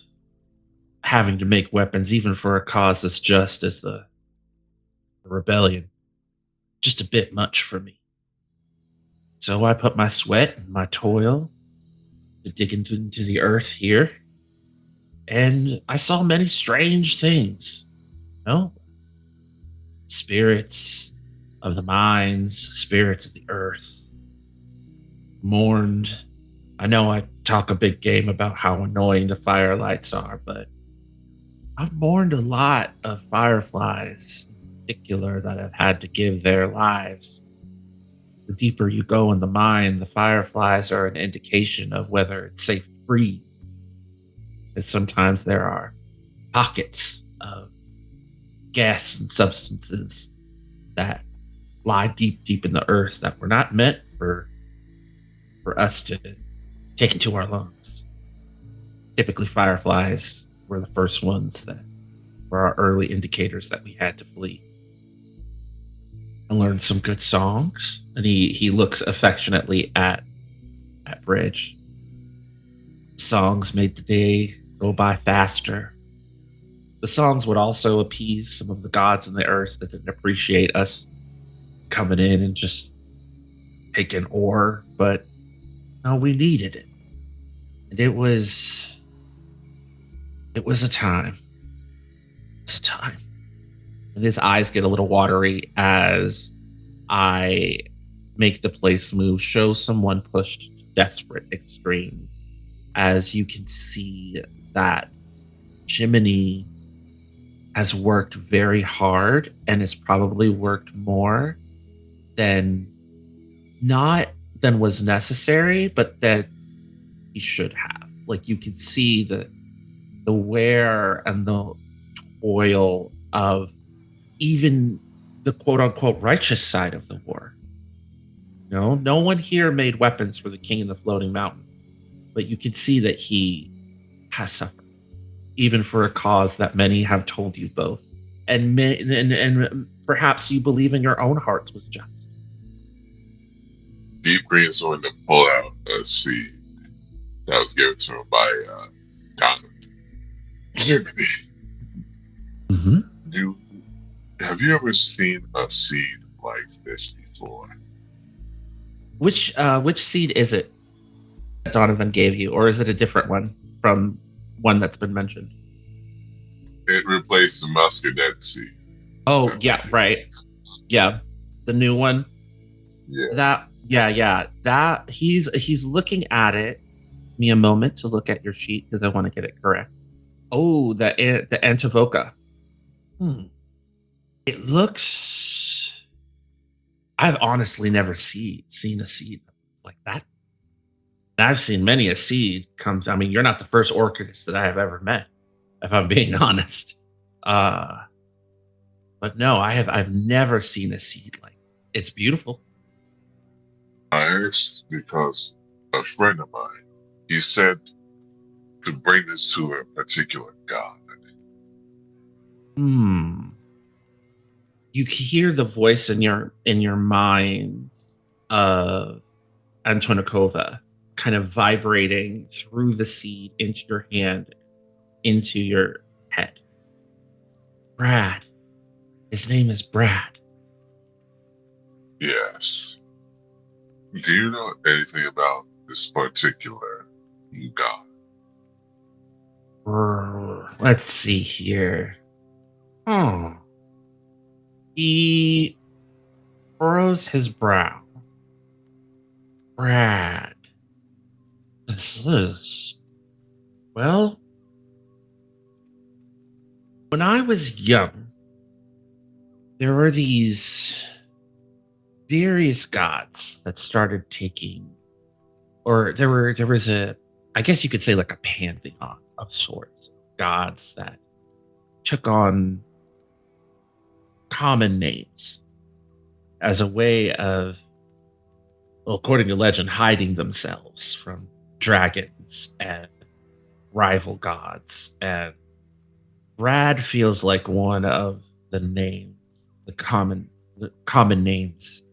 having to make weapons, even for a cause as just as the rebellion, just a bit much for me. So I put my sweat and my toil to dig into the earth here, and I saw many strange things. No, spirits of the mines, spirits of the earth, mourned. I know I talk a big game about how annoying the firelights are, but I've mourned a lot of fireflies in particular that have had to give their lives. The deeper you go in the mine, the fireflies are an indication of whether it's safe to breathe. Because sometimes there are pockets of gas and substances that lie deep, deep in the earth that were not meant for us to take into our lungs. Typically, fireflies were the first ones that were our early indicators that we had to flee. I learned some good songs, and he looks affectionately at Bridge. Songs made the day go by faster. The songs would also appease some of the gods in the earth that didn't appreciate us coming in and just taking ore, but no, we needed it. And it was a time. It's a time. And his eyes get a little watery as I make the place move, show someone pushed to desperate extremes. As you can see that Jiminy has worked very hard and has probably worked more than was necessary, but that he should have. Like, you can see the wear and the toil of even the quote-unquote righteous side of the war. No one here made weapons for the king in the floating mountain, but you can see that he has suffered, even for a cause that many have told you both, and perhaps you believe in your own hearts was just. Deep Green's going to pull out a seed that was given to him by Nano. Jiminy, Mm-hmm. have you ever seen a seed like this before? Which seed is it that Donovan gave you, or is it a different one from one that's been mentioned? It replaced the muscadet seed. Oh, yeah, right. Yeah, the new one. Yeah. That he's looking at it. Give me a moment to look at your sheet because I want to get it correct. Oh, the Antivoca. It looks. I've honestly never seen a seed like that. And I've seen many a seed comes. I mean, you're not the first Orchardist that I have ever met, if I'm being honest. But no, I've never seen a seed like it. It's beautiful. I asked because a friend of mine, he said to bring this to a particular god. You hear the voice in your mind of Antonikova kind of vibrating through the seed into your hand, into your head. Brad. His name is Brad. Yes. Do you know anything about this particular god? Let's see here. He furrows his brow. Brad. This is... Well, when I was young, there were these various gods that started taking, or there was a, I guess you could say like a pantheon of sorts, gods that took on common names as a way of, well, according to legend, hiding themselves from dragons and rival gods. And Brad feels like one of the names, the the common names,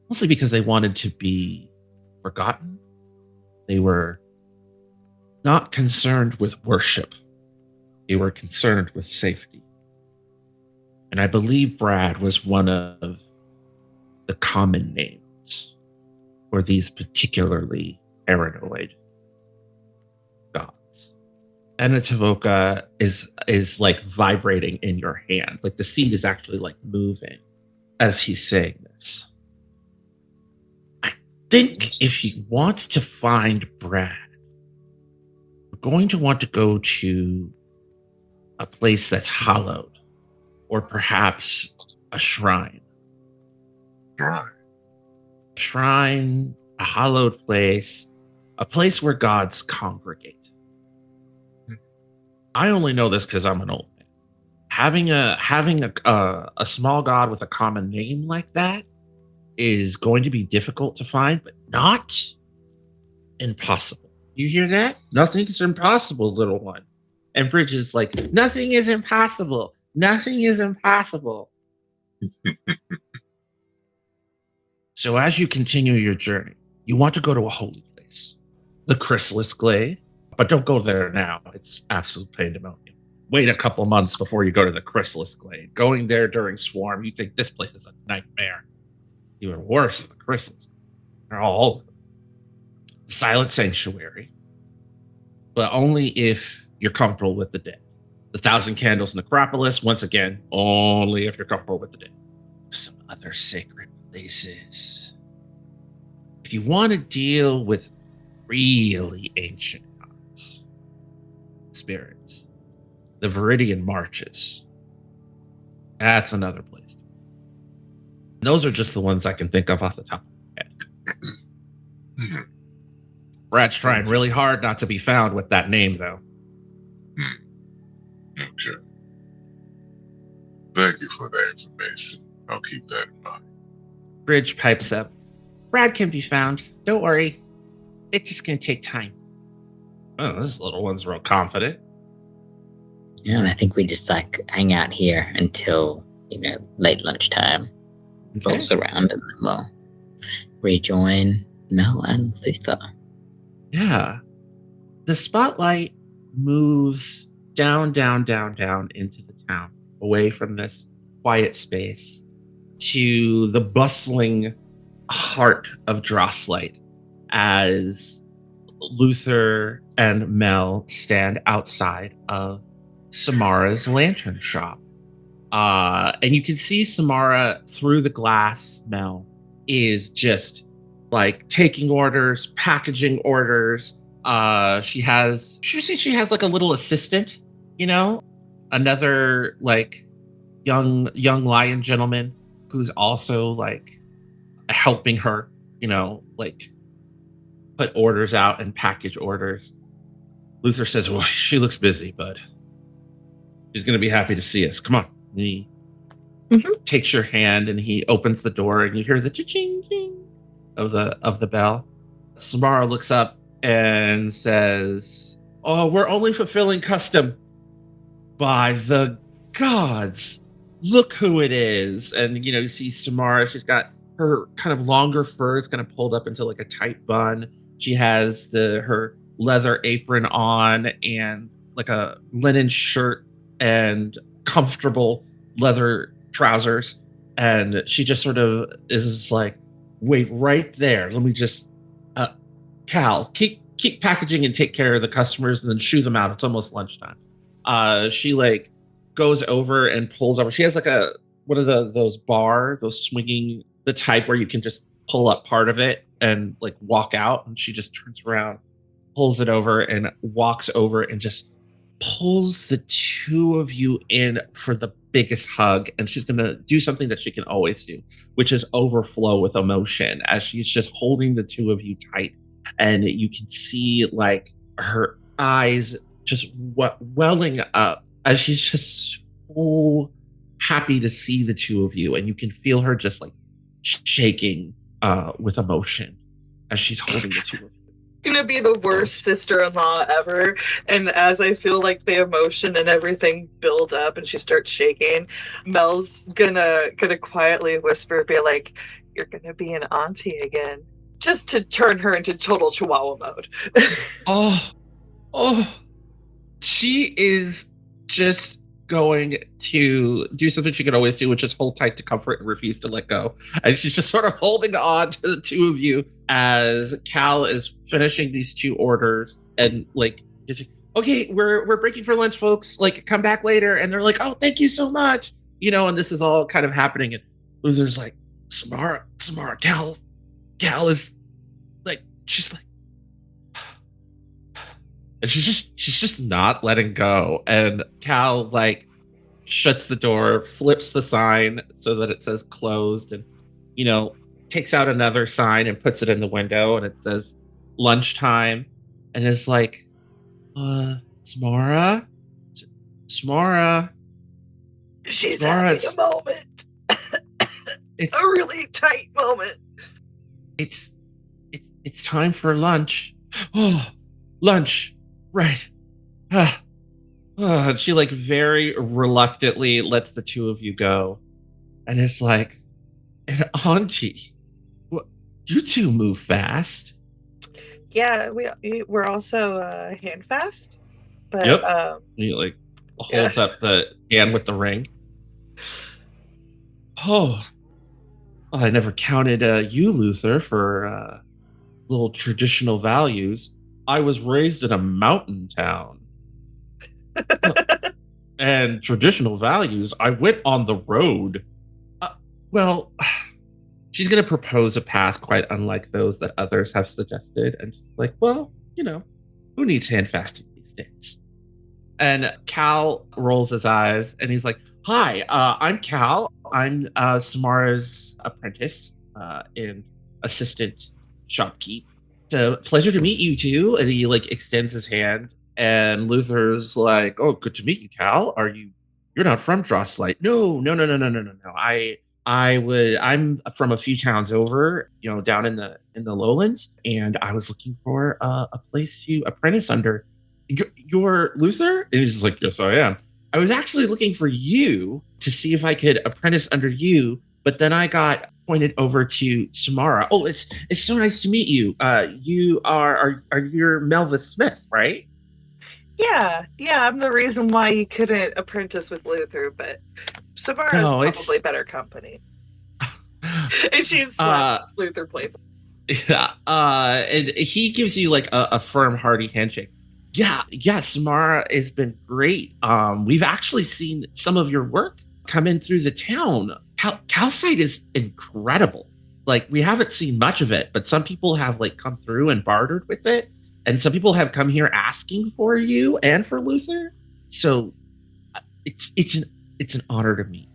mostly because they wanted to be forgotten. They were not concerned with worship. They were concerned with safety. And I believe Brad was one of the common names for these particularly paranoid gods. Anatavoka is like vibrating in your hand. Like the seed is actually like moving as he's saying this. I think if you want to find Brad, you're going to want to go to a place that's hallowed, or perhaps a shrine. Right. Shrine, a hallowed place, a place where gods congregate. I only know this because I'm an old man. Having a small god with a common name like that is going to be difficult to find, but not impossible. You hear that? Nothing is impossible, little one. And Bridge is like, nothing is impossible. Nothing is impossible. So as you continue your journey, you want to go to a holy place, the Chrysalis Glade, but don't go there now. It's absolute pandemonium. Wait a couple months before you go to the Chrysalis Glade. Going there during Swarm, you think this place is a nightmare. Even worse than the Chrysalis. They're all over. Silent Sanctuary, but only if you're comfortable with the dead. The Thousand Candles Necropolis, once again, only if you're comfortable with the dead. Some other sacred places. If you want to deal with really ancient gods, spirits, the Viridian Marches, that's another place. Those are just the ones I can think of off the top of my head. Brad's trying really hard not to be found with that name, though. Okay. Thank you for that information. I'll keep that in mind. Bridge pipes up. Brad can be found. Don't worry. It's just going to take time. Oh, this little one's real confident. Yeah, and I think we just like hang out here until, late lunchtime rolls around, and then we'll rejoin Mel and Luther. Yeah. The spotlight moves down into the town, away from this quiet space, to the bustling heart of Drosslight as Luther and Mel stand outside of Samara's lantern shop. And you can see Samara through the glass. Mel is just like taking orders, packaging orders. She has like a little assistant, another like young lion gentleman who's also like helping her, like put orders out and package orders. Luther says, well, she looks busy, but she's going to be happy to see us. Come on. And he takes your hand and he opens the door and you hear the cha-ching of the bell. Samara looks up and says, oh, we're only fulfilling custom. By the gods, look who it is. And, you see Samara, she's got her kind of longer fur is kind of pulled up into like a tight bun. She has her leather apron on and like a linen shirt and comfortable leather trousers. And she just sort of is like, wait right there. Let me just, Cal, keep packaging and take care of the customers and then shoo them out. It's almost lunchtime. She like goes over and pulls over. She has like one of those swinging, the type where you can just pull up part of it and like walk out. And she just turns around, pulls it over and walks over and just pulls the two of you in for the biggest hug. And she's going to do something that she can always do, which is overflow with emotion as she's just holding the two of you tight. And you can see like her eyes just welling up as she's just so happy to see the two of you. And you can feel her just like shaking with emotion as she's holding the two of you. gonna be the worst sister-in-law ever. And as I feel like the emotion and everything build up and she starts shaking, Mel's gonna quietly whisper, be like, "You're gonna be an auntie again," just to turn her into total chihuahua mode. Oh, she is just going to do something she can always do, which is hold tight to comfort and refuse to let go. And she's just sort of holding on to the two of you as Cal is finishing these 2 orders and like, okay, we're breaking for lunch, folks. Like, come back later. And they're like, oh, thank you so much. You know, and this is all kind of happening. And Luther's like, Samara, Cal is like, she's like, and she's just not letting go. And Cal like shuts the door, flips the sign so that it says closed, and you know, takes out another sign and puts it in the window, and it says lunchtime, and is like, Samara, She's Samara, having a moment. it's A really tight moment. it's time for lunch. Oh, lunch. Right. And she like very reluctantly lets the two of you go. And it's like, an auntie, what, you two move fast. Yeah, we're also handfast. But Yep. He like holds up the hand with the ring. Oh, I never counted you, Luther, for little traditional values. I was raised in a mountain town. And traditional values, I went on the road. Well, she's going to propose a path quite unlike those that others have suggested. And she's like, well, you know, who needs hand fasting these days? And Cal rolls his eyes and he's like, hi, I'm Cal. I'm Samara's apprentice and assistant shopkeep. It's a pleasure to meet you two. And he like extends his hand, and Luther's like, oh, good to meet you, Cal. You're not from Drosslight? No. I'm from a few towns over, you know, down in the lowlands, and I was looking for a place to apprentice under. You're Luther? And he's just like, yes, I am. I was actually looking for you to see if I could apprentice under you, but then I got pointed over to Samara. Oh, it's so nice to meet you. You are you're Melva Smith, right? Yeah, I'm the reason why you couldn't apprentice with Luther, but Samara is probably better company. And she slaps Luther playfully. Yeah, and he gives you like a firm, hearty handshake. Yeah, Samara has been great. We've actually seen some of your work come in through the town. Calcite is incredible. Like, we haven't seen much of it, but some people have like come through and bartered with it. And some people have come here asking for you and for Luther. So it's an honor to meet.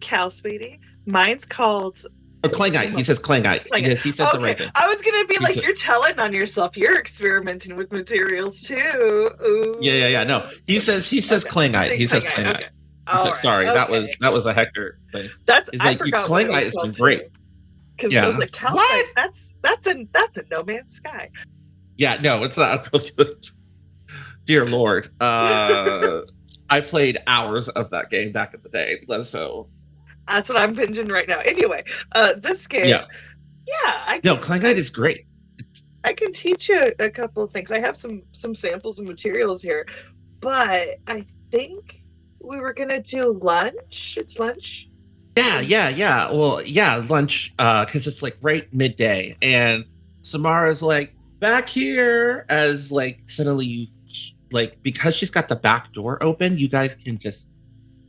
Cal, sweetie. Mine's called... Or Klingite. He says Klingite. Yes, he said the right thing. I was going to be like, you're telling on yourself. You're experimenting with materials too. Ooh. Yeah. No, he says Klingite. He says Klingite. Okay. Right. Sorry, that was a Hector thing. I forgot Klingite has been great. Because I was like, Calcite, that's a No Man's Sky. Yeah, no, it's not. Dear Lord. I played hours of that game back in the day. So that's what I'm binging right now. Anyway, this game. Klingite is great. I can teach you a couple of things. I have some samples of materials here, but I think we were gonna do lunch. It's lunch. Yeah. Well, yeah, lunch. Because it's like right midday, and Samara's like, back here, as like suddenly, like, because she's got the back door open, you guys can just,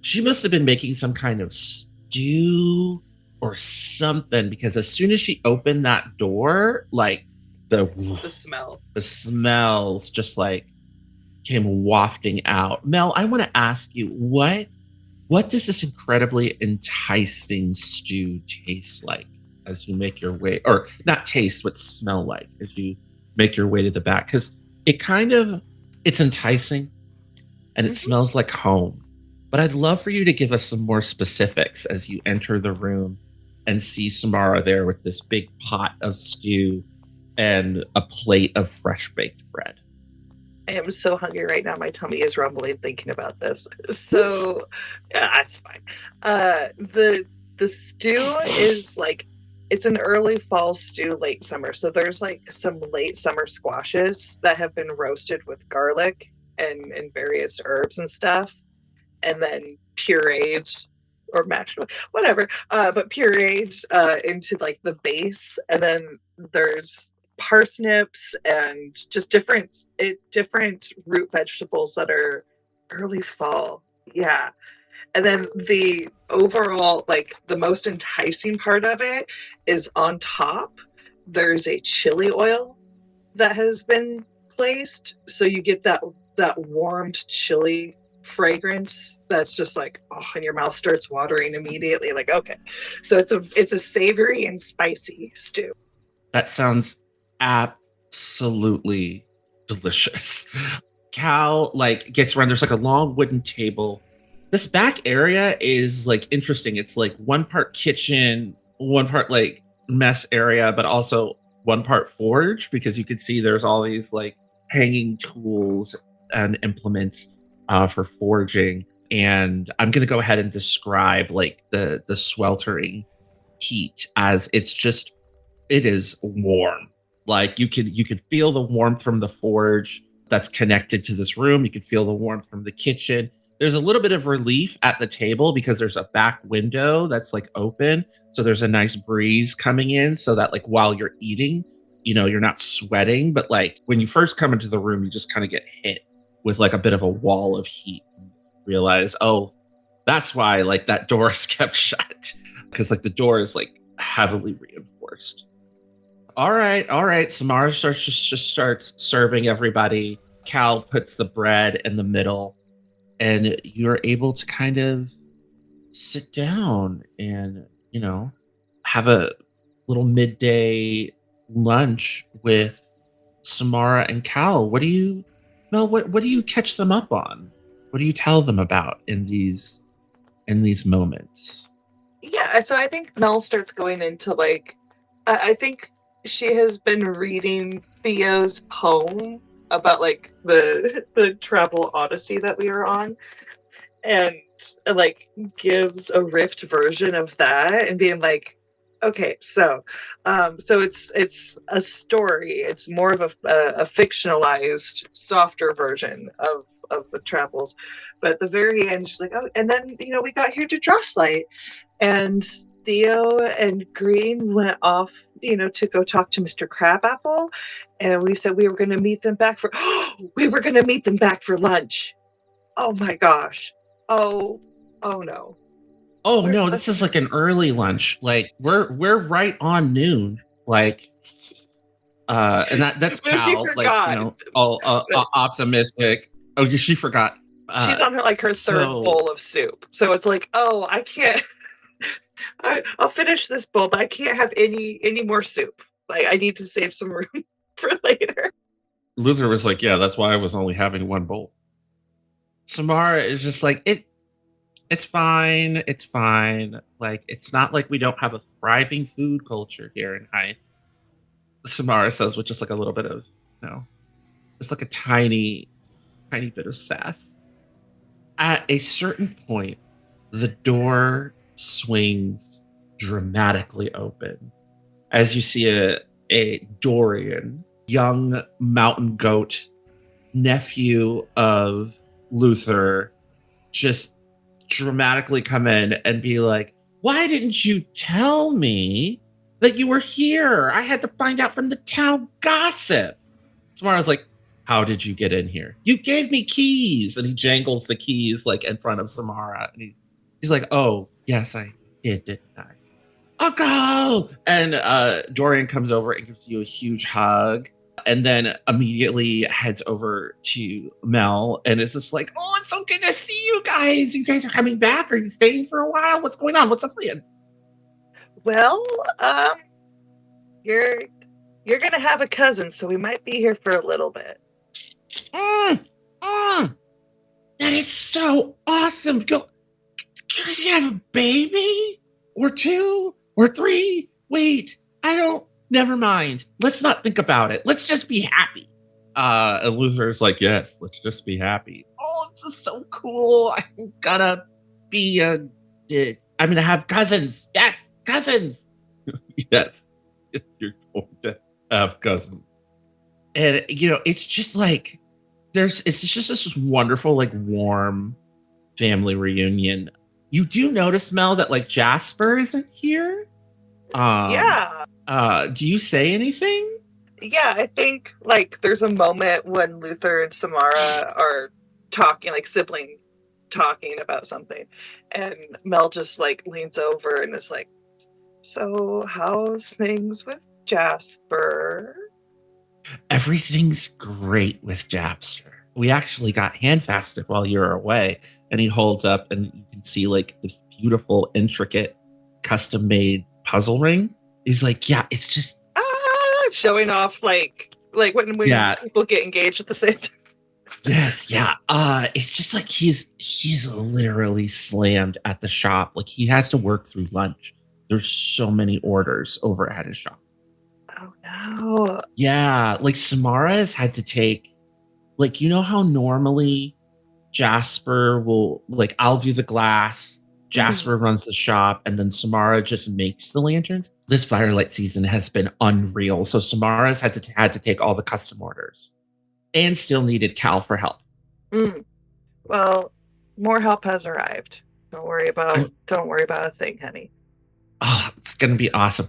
she must have been making some kind of stew or something, because as soon as she opened that door, like the smells just like came wafting out. Mel, I want to ask you, what does this incredibly enticing stew taste like as you make your way, or not taste, but smell like as you make your way to the back? Because it's enticing and it smells like home. But I'd love for you to give us some more specifics as you enter the room and see Samara there with this big pot of stew and a plate of fresh baked bread. I am so hungry right now. My tummy is rumbling thinking about this. So, yeah, that's fine. The stew is like, it's an early fall stew, late summer. So there's like some late summer squashes that have been roasted with garlic and various herbs and stuff, and then pureed or mashed, whatever. But pureed into like the base, and then there's parsnips and just different root vegetables that are early fall. Yeah. And then the overall, like the most enticing part of it is on top, there's a chili oil that has been placed. So you get that warmed chili fragrance that's just like, oh, and your mouth starts watering immediately. Like, okay. So it's a savory and spicy stew. That sounds absolutely delicious. Cal gets around. There's like a long wooden table. This back area is like interesting. It's like one part kitchen, one part like mess area, but also one part forge, because you can see there's all these like hanging tools and implements for forging. And I'm gonna go ahead and describe like the sweltering heat as it is warm. Like you can feel the warmth from the forge that's connected to this room. You can feel the warmth from the kitchen. There's a little bit of relief at the table because there's a back window that's like open. So there's a nice breeze coming in so that like while you're eating, you're not sweating. But like when you first come into the room, you just kind of get hit with like a bit of a wall of heat. And realize, oh, that's why like that door is kept shut, because like the door is like heavily reinforced. All right. Samara starts serving everybody. Cal puts the bread in the middle, and you're able to kind of sit down and, have a little midday lunch with Samara and Cal. What do you catch them up on? What do you tell them about in these moments? Yeah, so I think Mel starts going into like, I think she has been reading Theo's poem about like the travel odyssey that we were on, and like gives a rift version of that and being like, okay, so it's a story. It's more of a fictionalized, softer version of the travels. But at the very end, she's like, oh, and then we got here to Drosslight, and Theo and Greene went off, to go talk to Mr. Crabapple, and we said we were going to meet them back for lunch. Oh my gosh! Oh no! Oh no, this is like an early lunch. Like we're right on noon. Like, and that's Cal. Like all optimistic. Oh, she forgot. She's on her third bowl of soup, so it's like, oh, I can't. I'll finish this bowl, but I can't have any more soup. Like, I need to save some room for later. Luther was like, yeah, that's why I was only having one bowl. Samara is just like, it's fine. It's fine. Like, it's not like we don't have a thriving food culture here in Haeth. Samara says with just like a little bit of, just like a tiny bit of sass. At a certain point, the door swings dramatically open as you see a Dorian, young mountain goat, nephew of Luther, just dramatically come in and be like, why didn't you tell me that you were here? I had to find out from the town gossip. Samara's like, how did you get in here? You gave me keys. And he jangles the keys like in front of Samara. And he's like, oh, yes, I did, didn't I? Uncle! And Dorian comes over and gives you a huge hug, and then immediately heads over to Mel and is just like, oh, it's so good to see you guys. You guys are coming back? Are you staying for a while? What's going on? What's the plan? Well, you're gonna have a cousin, so we might be here for a little bit. That is so awesome. Guys, you have a baby? Or two? Or three? Wait, I don't never mind. Let's not think about it. Let's just be happy. And Luther's like, yes, let's just be happy. Oh, this is so cool. I'm gonna be I'm gonna have cousins. Yes, cousins. Yes, you're going to have cousins. And, it's just like, it's just this wonderful, like, warm family reunion. You do notice, Mel, that, like, Jasper isn't here? Yeah. Do you say anything? Yeah, I think like there's a moment when Luther and Samara are talking, like sibling talking about something, and Mel just like leans over and is like, "So how's things with Jasper?" Everything's great with Jasper. We actually got handfasted while you were away, and he holds up, and you can see like this beautiful, intricate, custom-made puzzle ring. He's like, yeah, it's just showing off like when people get engaged at the same time. Yes, yeah. It's just like he's literally slammed at the shop. Like he has to work through lunch. There's so many orders over at his shop. Oh no. Yeah, like Samara has had to take, like, how normally Jasper will, like, I'll do the glass, Jasper runs the shop, and then Samara just makes the lanterns. This Firelight season has been unreal. So Samara's had to take all the custom orders, and still needed Cal for help. Well, more help has arrived. Don't worry about a thing, honey. Oh, it's gonna be awesome.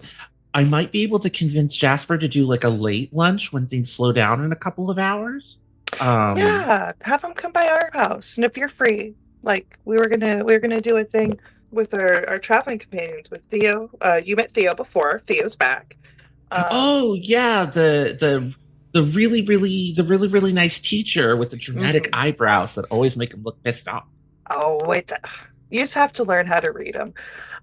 I might be able to convince Jasper to do like a late lunch when things slow down in a couple of hours. Yeah, have him come by our house, and if you're free, like we were gonna do a thing with our traveling companions with Theo. You met Theo before. Theo's back. Oh yeah, the really nice teacher with the dramatic eyebrows that always make him look pissed off. Oh wait, you just have to learn how to read him.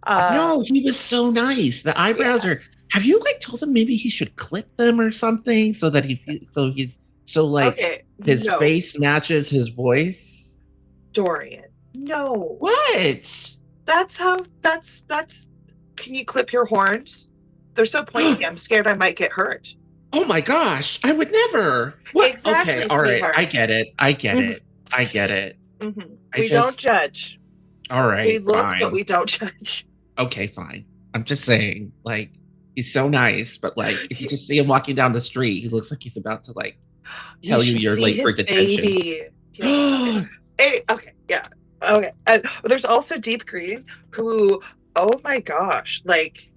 No, he was so nice. The eyebrows are. Have you like told him maybe he should clip them or something so that his face matches his voice? Dorian, no. What? That's can you clip your horns? They're so pointy. I'm scared I might get hurt. Oh my gosh, I would never. What? Exactly, okay, all right. sweetheart. I get it. We don't judge. All right, we look, fine. but we don't judge. Okay, fine. I'm just saying, like, he's so nice, but like, if you just see him walking down the street, he looks like he's about to like tell you you're late for detention. Baby. Yeah. Okay, yeah. Okay. And there's also Deep Greene, who, oh my gosh, like,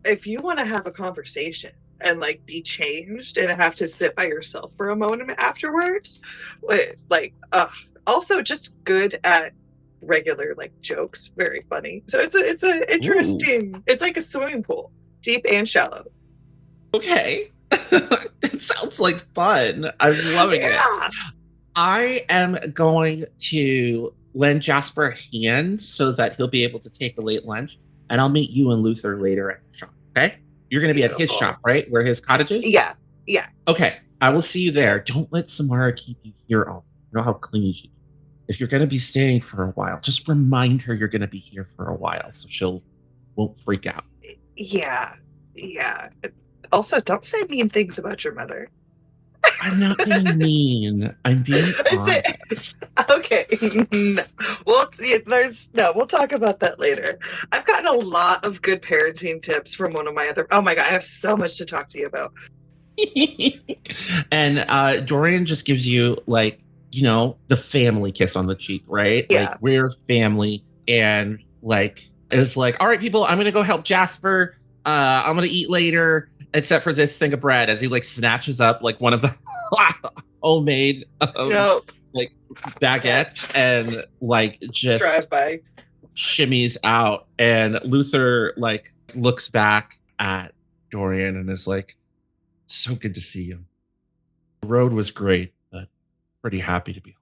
if you want to have a conversation and like be changed and have to sit by yourself for a moment afterwards, like, also just good at regular like jokes, very funny. So it's a interesting. Ooh. It's like a swimming pool, deep and shallow. Okay. It sounds like fun. I'm loving it. I am going to lend Jasper a hand so that he'll be able to take a late lunch, and I'll meet you and Luther later at the shop. Okay? You're going to be at his shop, right? Where his cottage is? Yeah. Okay. I will see you there. Don't let Samara keep you here all day. You know how clingy she is. If you're going to be staying for a while, just remind her you're going to be here for a while so she won't freak out. Yeah. Also, don't say mean things about your mother. I'm not being mean. I'm being honest. Okay. No. We'll talk about that later. I've gotten a lot of good parenting tips from one of my other. Oh my God, I have so much to talk to you about. And Dorian just gives you like, the family kiss on the cheek, right? Yeah. Like, we're family. And like, it's like, all right, people, I'm going to go help Jasper. I'm going to eat later, except for this thing of bread, as he like snatches up like one of the homemade like baguettes and like just drive by, shimmies out. And Luther like looks back at Dorian and is like, so good to see you. The road was great, but pretty happy to be home.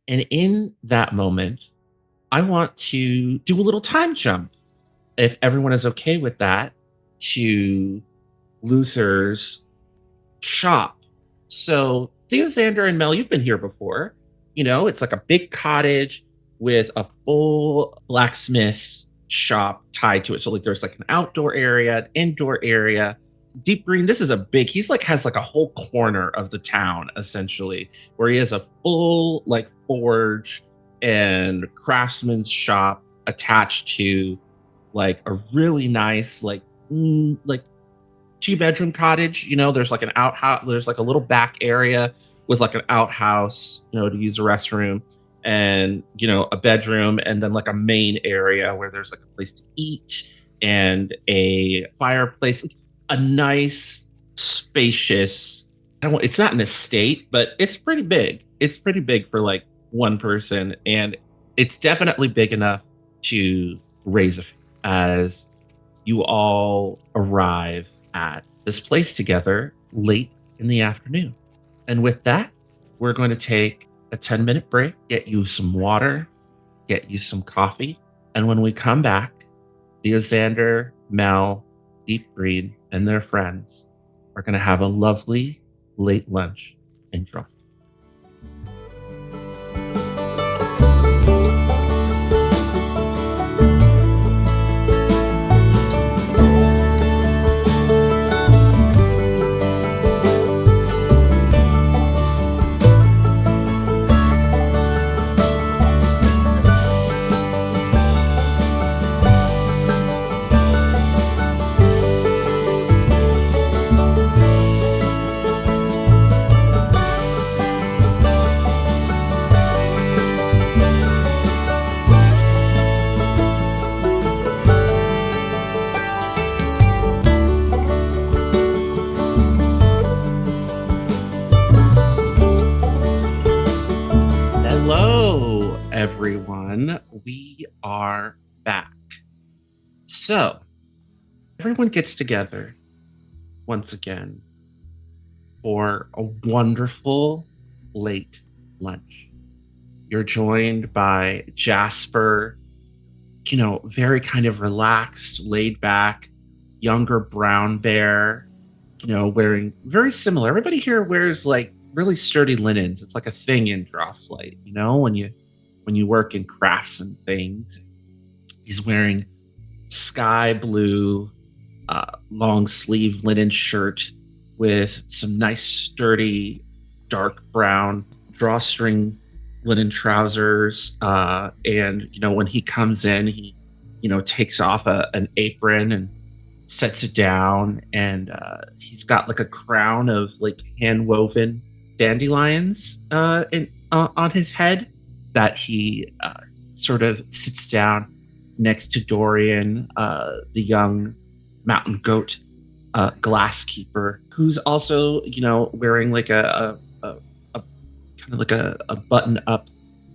And in that moment, I want to do a little time jump, if everyone is okay with that, to Luther's shop. So Theozander and Mel, you've been here before. It's like a big cottage with a full blacksmith's shop tied to it. So like there's like an outdoor area, an indoor area. Deep Greene, this is a big, he's like has like a whole corner of the town essentially, where he has a full like forge and craftsman's shop attached to like a really nice like 2-bedroom cottage. You know, there's like an outhouse, there's like a little back area with like an outhouse, you know, to use a restroom, and you know, a bedroom, and then like a main area where there's like a place to eat and a fireplace, like a nice spacious, it's not an estate, but it's pretty big. It's pretty big for like one person, and it's definitely big enough to raise a family. As you all arrive at this place together late in the afternoon. And with that, we're going to take a 10-minute break, get you some water, get you some coffee. And when we come back, Theozander, Mel, Deep Greene, and their friends are going to have a lovely late lunch in Drosslight. Everyone, we are back. So, everyone gets together once again for a wonderful late lunch. You're joined by Jasper, you know, very kind of relaxed, laid back, younger brown bear, you know, wearing very similar. Everybody here wears like really sturdy linens. It's like a thing in Drosslight, you know, when you work in crafts and things. He's wearing sky blue, long sleeve linen shirt with some nice sturdy dark brown drawstring linen trousers. And, you know, when he comes in, he, you know, takes off an apron and sets it down. And he's got like a crown of like hand woven dandelions on his head, that he sort of sits down next to Dorian, the young mountain goat glasskeeper, who's also, you know, wearing like a kind of like a button-up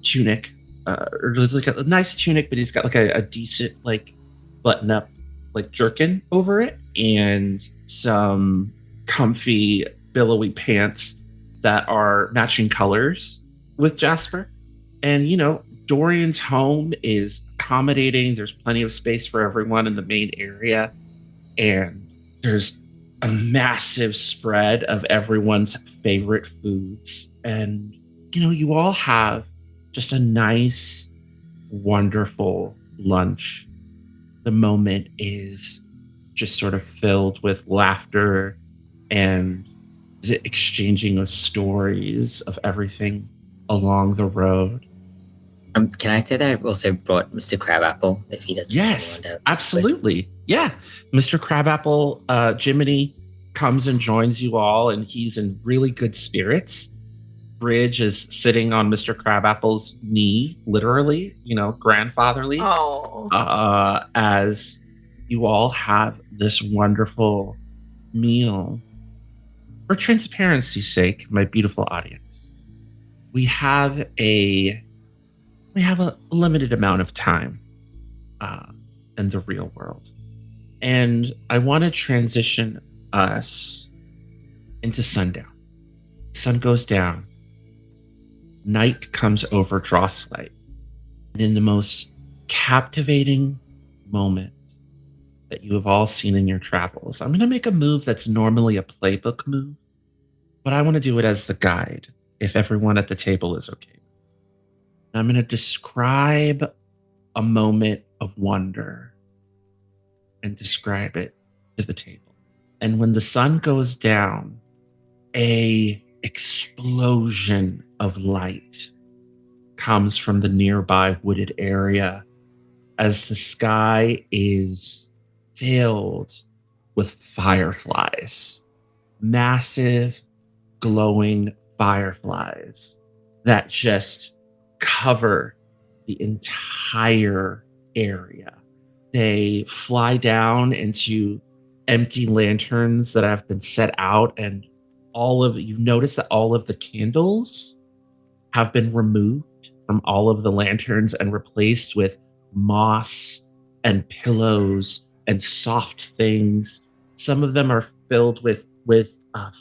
tunic, or like a nice tunic, but he's got like a decent like button-up like jerkin over it, and some comfy billowy pants that are matching colors with Jasper. And, you know, Dorian's home is accommodating. There's plenty of space for everyone in the main area. And there's a massive spread of everyone's favorite foods. And, you know, you all have just a nice, wonderful lunch. The moment is just sort of filled with laughter and exchanging of stories of everything along the road. Can I say that I've also brought Mr. Crabapple if he doesn't? Yes, absolutely. Yeah. Mr. Crabapple, Jiminy comes and joins you all, and he's in really good spirits. Bridge is sitting on Mr. Crabapple's knee, literally, you know, grandfatherly. Oh. As you all have this wonderful meal. For transparency's sake, my beautiful audience, we have a limited amount of time in the real world. And I want to transition us into sundown. Sun goes down. Night comes over Drosslight. And in the most captivating moment that you have all seen in your travels, I'm going to make a move that's normally a playbook move, but I want to do it as the guide, if everyone at the table is okay. I'm going to describe a moment of wonder and describe it to the table. And when the sun goes down, a explosion of light comes from the nearby wooded area as the sky is filled with fireflies. Massive, glowing fireflies that just cover the entire area. They fly down into empty lanterns that have been set out, and you notice that all of the candles have been removed from all of the lanterns and replaced with moss and pillows and soft things. Some of them are filled with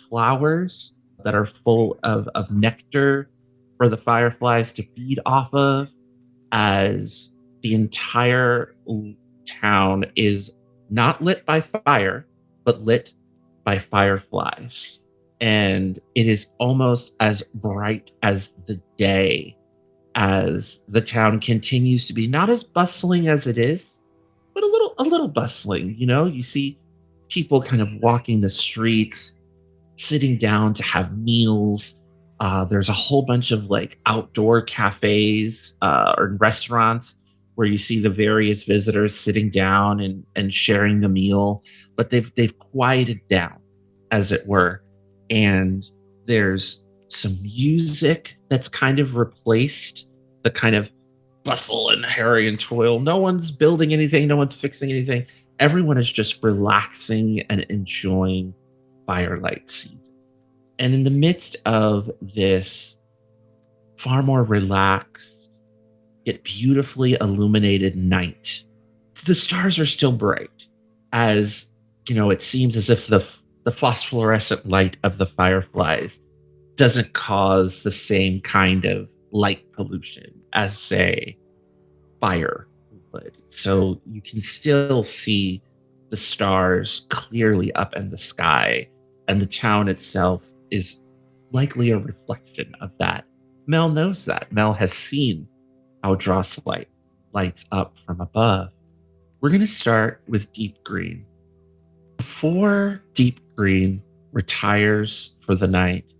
flowers that are full of nectar for the fireflies to feed off of, as the entire town is not lit by fire, but lit by fireflies. And it is almost as bright as the day, as the town continues to be not as bustling as it is, but a little bustling. You know, you see people kind of walking the streets, sitting down to have meals. There's a whole bunch of like outdoor cafes or restaurants where you see the various visitors sitting down and sharing a meal, but they've quieted down, as it were. And there's some music that's kind of replaced the kind of bustle and hurry and toil. No one's building anything. No one's fixing anything. Everyone is just relaxing and enjoying firelight season. And in the midst of this far more relaxed, yet beautifully illuminated night, the stars are still bright, as, you know, it seems as if the phosphorescent light of the fireflies doesn't cause the same kind of light pollution as, say, fire would. So you can still see the stars clearly up in the sky, and the town itself is likely a reflection of that. Mel knows that. Mel has seen how Drosslight lights up from above. We're going to start with Deep Greene. Before Deep Greene retires for the night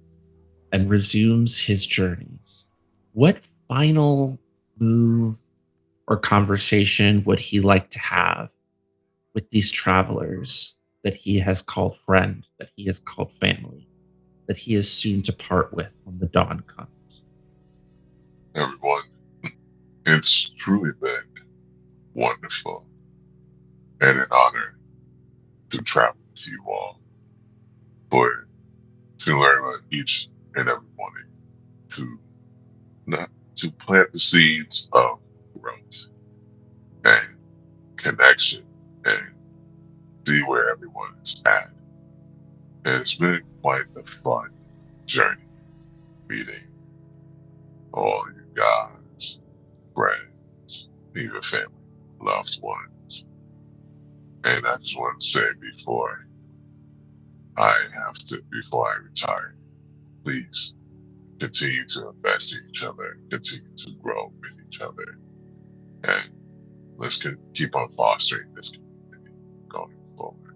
and resumes his journeys, what final move or conversation would he like to have with these travelers that he has called friend, that he has called family, that he is soon to part with when the dawn comes? Everyone, it's truly been wonderful and an honor to travel with you all, for to learn about each and every one of you, to plant the seeds of growth and connection and see where everyone is at. And it's been quite a fun journey meeting all you guys, friends, even family, loved ones. And I just want to say before I retire, please continue to invest in each other, continue to grow with each other, and let's keep on fostering this community going forward.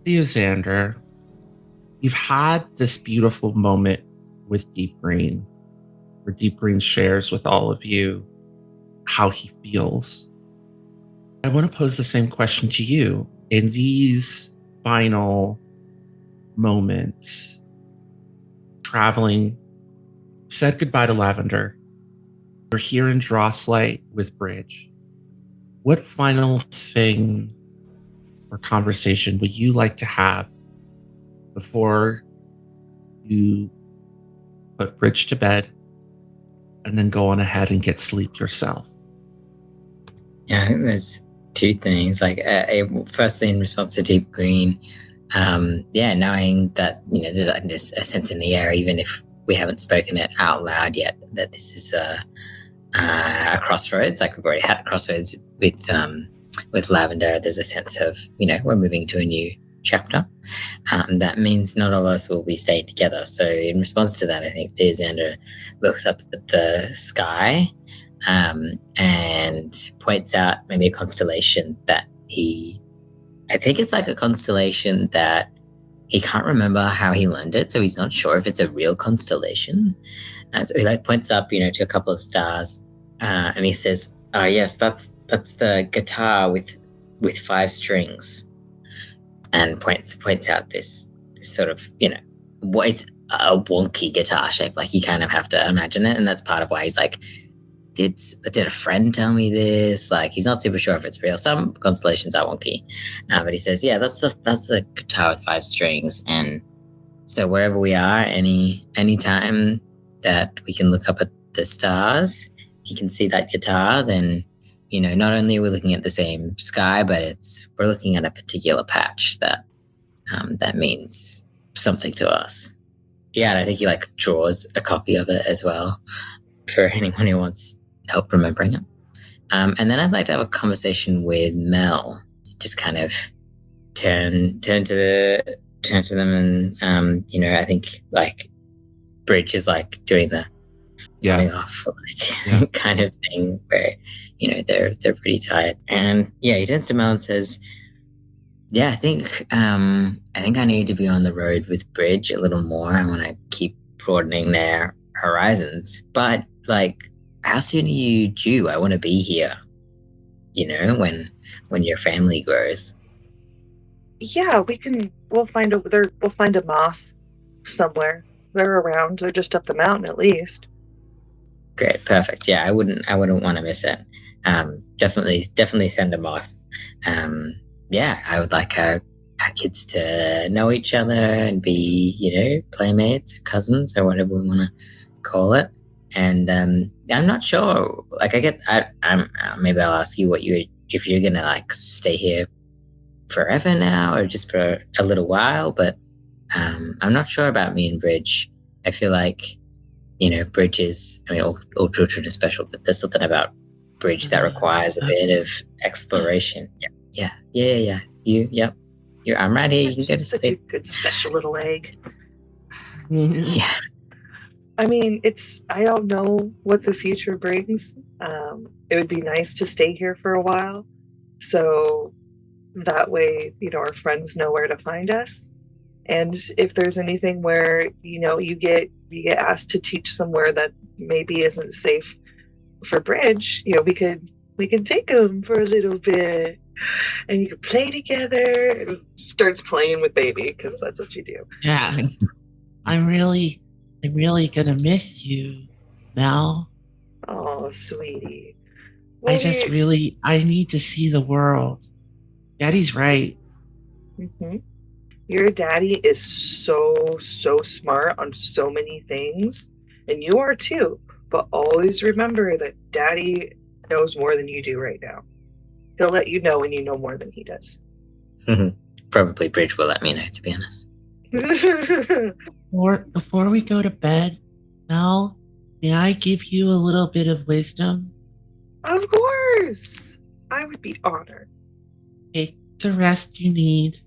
Theozander, you've had this beautiful moment with Deep Greene, where Deep Greene shares with all of you how he feels. I want to pose the same question to you. In these final moments, traveling, said goodbye to Lavender. You're here in Drosslight with Bridge. What final thing or conversation would you like to have before you put Bridge to bed and then go on ahead and get sleep yourself? Yeah, I think there's two things. Like, firstly, in response to Deep Greene, knowing that, you know, there's a sense in the air, even if we haven't spoken it out loud yet, that this is a crossroads. Like, we've already had a crossroads with Lavender. There's a sense of, you know, we're moving to a new chapter. That means not all of us will be staying together. So in response to that, I think Theozander looks up at the sky and points out maybe a constellation that he I think it's like a constellation that he can't remember how he learned it, so he's not sure if it's a real constellation. So he like points up, to a couple of stars, and he says, "Oh yes, that's the guitar with 5 strings," and points out this sort of what it's a wonky guitar shape. Like you kind of have to imagine it, and that's part of why he's like, did a friend tell me this? Like he's not super sure if it's real. Some constellations are wonky, but he says, yeah, that's the guitar with 5 strings, and so wherever we are, any time that we can look up at the stars, you can see that guitar. Then not only are we looking at the same sky, but we're looking at a particular patch that means something to us. Yeah, and I think he like draws a copy of it as well for anyone who wants help remembering it. And then I'd like to have a conversation with Mel. Just kind of turn to them, and I think like Bridge is like doing the running off kind of thing where they're pretty tired. And he turns to Mel and says, "Yeah, I think I need to be on the road with Bridge a little more. I want to keep broadening their horizons. But like, how soon are you due? I want to be here. When your family grows." Yeah, we'll find a moth somewhere. They're around. They're just up the mountain at least. Great, perfect. Yeah, I wouldn't want to miss it. Definitely send a moth. I would like our kids to know each other and be, playmates or cousins or whatever we want to call it. And I'm not sure. Like, maybe I'll ask you if you're gonna like stay here forever now or just for a little while. But I'm not sure about me and Bridge. I feel like Bridge is. I mean, all children are special, but there's something about Bridge that requires a bit of exploration. Yeah. Yep. I'm right here. You can go to sleep. A good special little egg. Yeah. I mean, I don't know what the future brings. It would be nice to stay here for a while. So that way, our friends know where to find us. And if there's anything where, you get asked to teach somewhere that maybe isn't safe for Bridge, we can take him for a little bit and you can play together. And starts playing with baby because that's what you do. Yeah. I'm really gonna miss you, Mel. Oh, sweetie. I need to see the world. Daddy's right. Mm-hmm. Your daddy is so smart on so many things, and you are too. But always remember that Daddy knows more than you do right now. He'll let you know when you know more than he does. Probably Bridge will let me know, to be honest. Before we go to bed, Mel, may I give you a little bit of wisdom? Of course! I would be honored. Take the rest you need.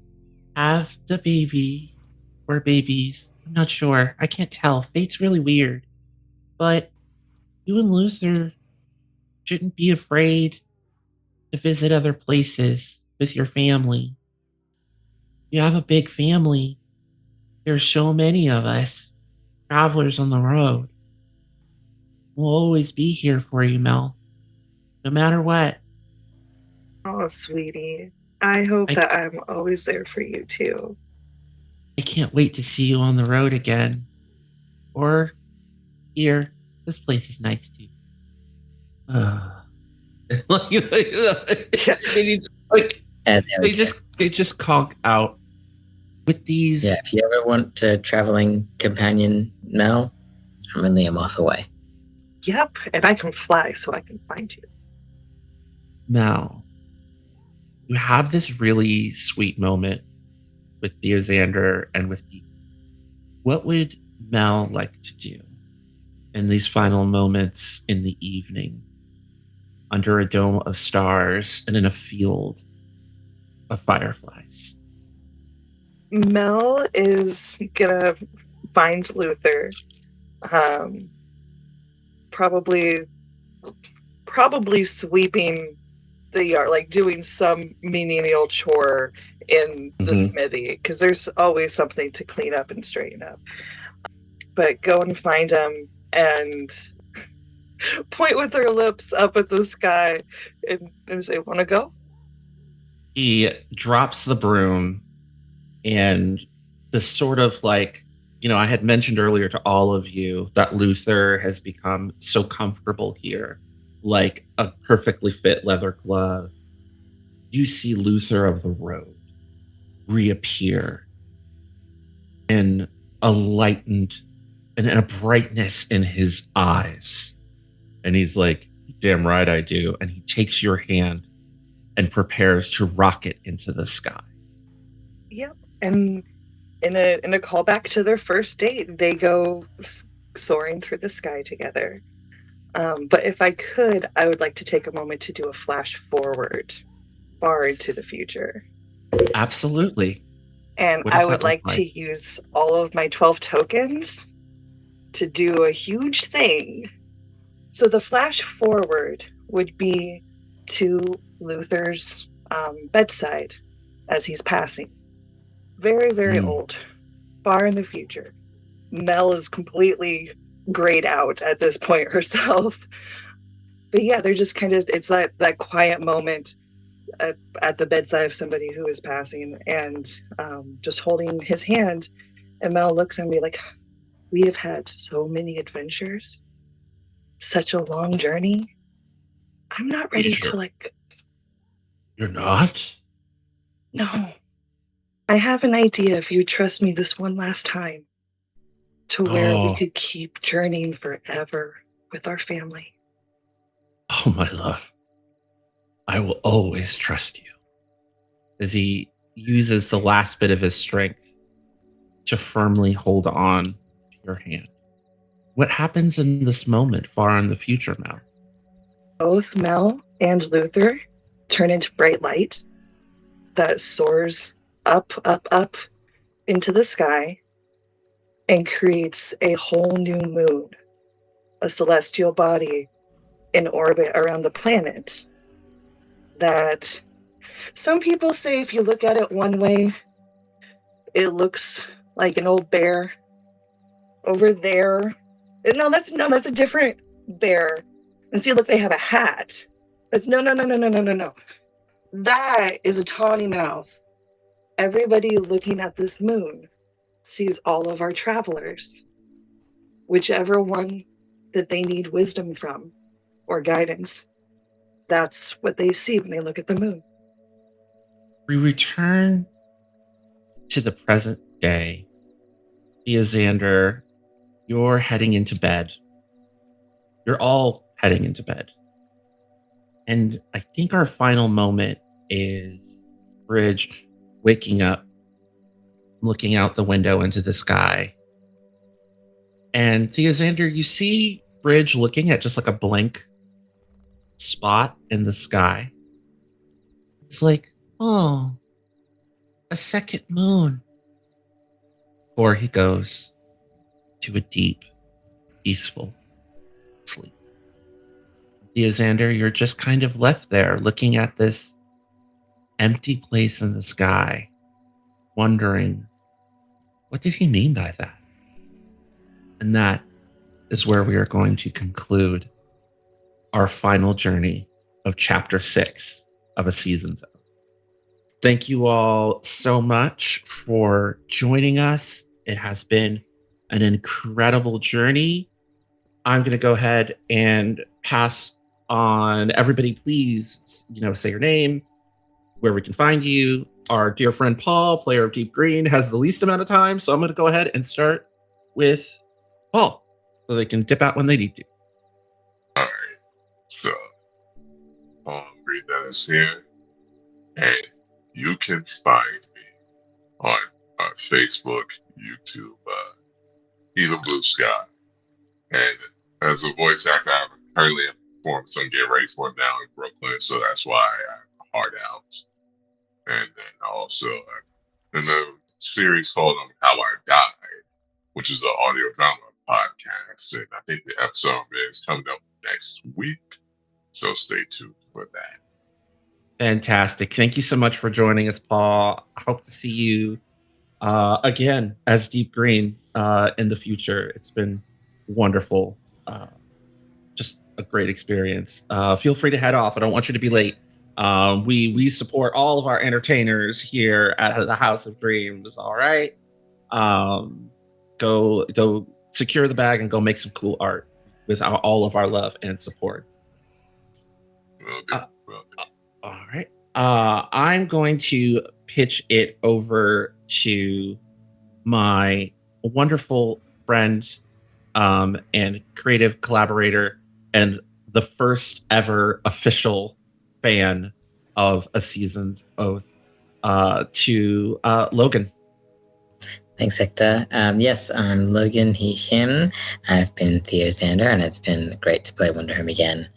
Have the baby or babies. I'm not sure. I can't tell. Fate's really weird. But you and Luther shouldn't be afraid to visit other places with your family. You have a big family. There's so many of us, travelers on the road. We'll always be here for you, Mel. No matter what. Oh, sweetie. I hope that I'm always there for you, too. I can't wait to see you on the road again. Or here. This place is nice, too. They just conk out with these. Yeah, if you ever want a traveling companion, Mel, I'm only a moth away. Yep, and I can fly so I can find you. Mel, you have this really sweet moment with Theozander and with Deep. What would Mel like to do in these final moments in the evening under a dome of stars and in a field of fireflies? Mel is gonna find Luther, probably sweeping the yard, like doing some menial chore in the Mhm. smithy, because there's always something to clean up and straighten up. But go and find him and point with her lips up at the sky and say, "Want to go?" He drops the broom, and this sort of like, I had mentioned earlier to all of you that Luther has become so comfortable here, like a perfectly fit leather glove. You see Luther of the Road reappear in a lightened and a brightness in his eyes. And he's like, "Damn right I do." And he takes your hand and prepares to rocket into the sky. Yep. And in a callback to their first date, they go soaring through the sky together. But if I could, I would like to take a moment to do a flash forward, far into the future. Absolutely. And What does I would that look like to use all of my 12 tokens to do a huge thing. So the flash forward would be to Luther's bedside as he's passing. Very, very old, far in the future. Mel is completely grayed out at this point herself. But yeah, they're just kind of, it's that quiet moment at the bedside of somebody who is passing, and just holding his hand. And Mel looks at me like, "We have had so many adventures, such a long journey. I'm not ready to like..." You're not? "No. I have an idea if you trust me this one last time, to where we could keep journeying forever with our family." Oh, my love. I will always trust you. As he uses the last bit of his strength to firmly hold on to your hand. What happens in this moment far in the future, Mel? Both Mel and Luther turn into bright light that soars up, up, up into the sky and creates a whole new moon, a celestial body in orbit around the planet that some people say, if you look at it one way, it looks like an old bear. Over there, that's a different bear. And see, look, they have a hat. That's no. That is a tawny mouth. Everybody looking at this moon sees all of our travelers, whichever one that they need wisdom from or guidance. That's what they see when they look at the moon. We return to the present day. Theozander, you're heading into bed. You're all heading into bed. And I think our final moment is Bridge waking up, looking out the window into the sky. And Theozander, you see Bridge looking at just like a blank spot in the sky. It's like, oh, a second moon. Before he goes to a deep, peaceful sleep. Theozander, you're just kind of left there looking at this empty place in the sky, wondering, what did he mean by that? And that is where we are going to conclude our final journey of Chapter 6 of A Season's Own. Thank you all so much for joining us. It has been an incredible journey. I'm going to go ahead and pass on. Everybody, please, say your name, where we can find you. Our dear friend Paul, player of Deep Green, has the least amount of time, so I'm going to go ahead and start with Paul, so they can dip out when they need to. All right. So, Green that is here, and you can find me on Facebook, YouTube, even Blue Sky. And as a voice actor, I'm currently in performance. I'm getting ready for it now in Brooklyn, so that's why I'm hard out. And then also in the series called How I Died, which is an audio drama podcast, and I think the episode is coming up next week, so stay tuned for that. Fantastic. Thank you so much for joining us, Paul. I hope to see you again as Deep Green in the future. It's been wonderful. Just a great experience. Feel free to head off. I don't want you to be late. We support all of our entertainers here at the House of Dreams. All right. Go secure the bag and go make some cool art with all of our love and support. All right. I'm going to pitch it over to my wonderful friend and creative collaborator and the first ever official fan of A Season's Oath, to Logan. Thanks, Hector. Yes, I'm Logan, he, him. I've been Theozander, and it's been great to play Wanderhome again.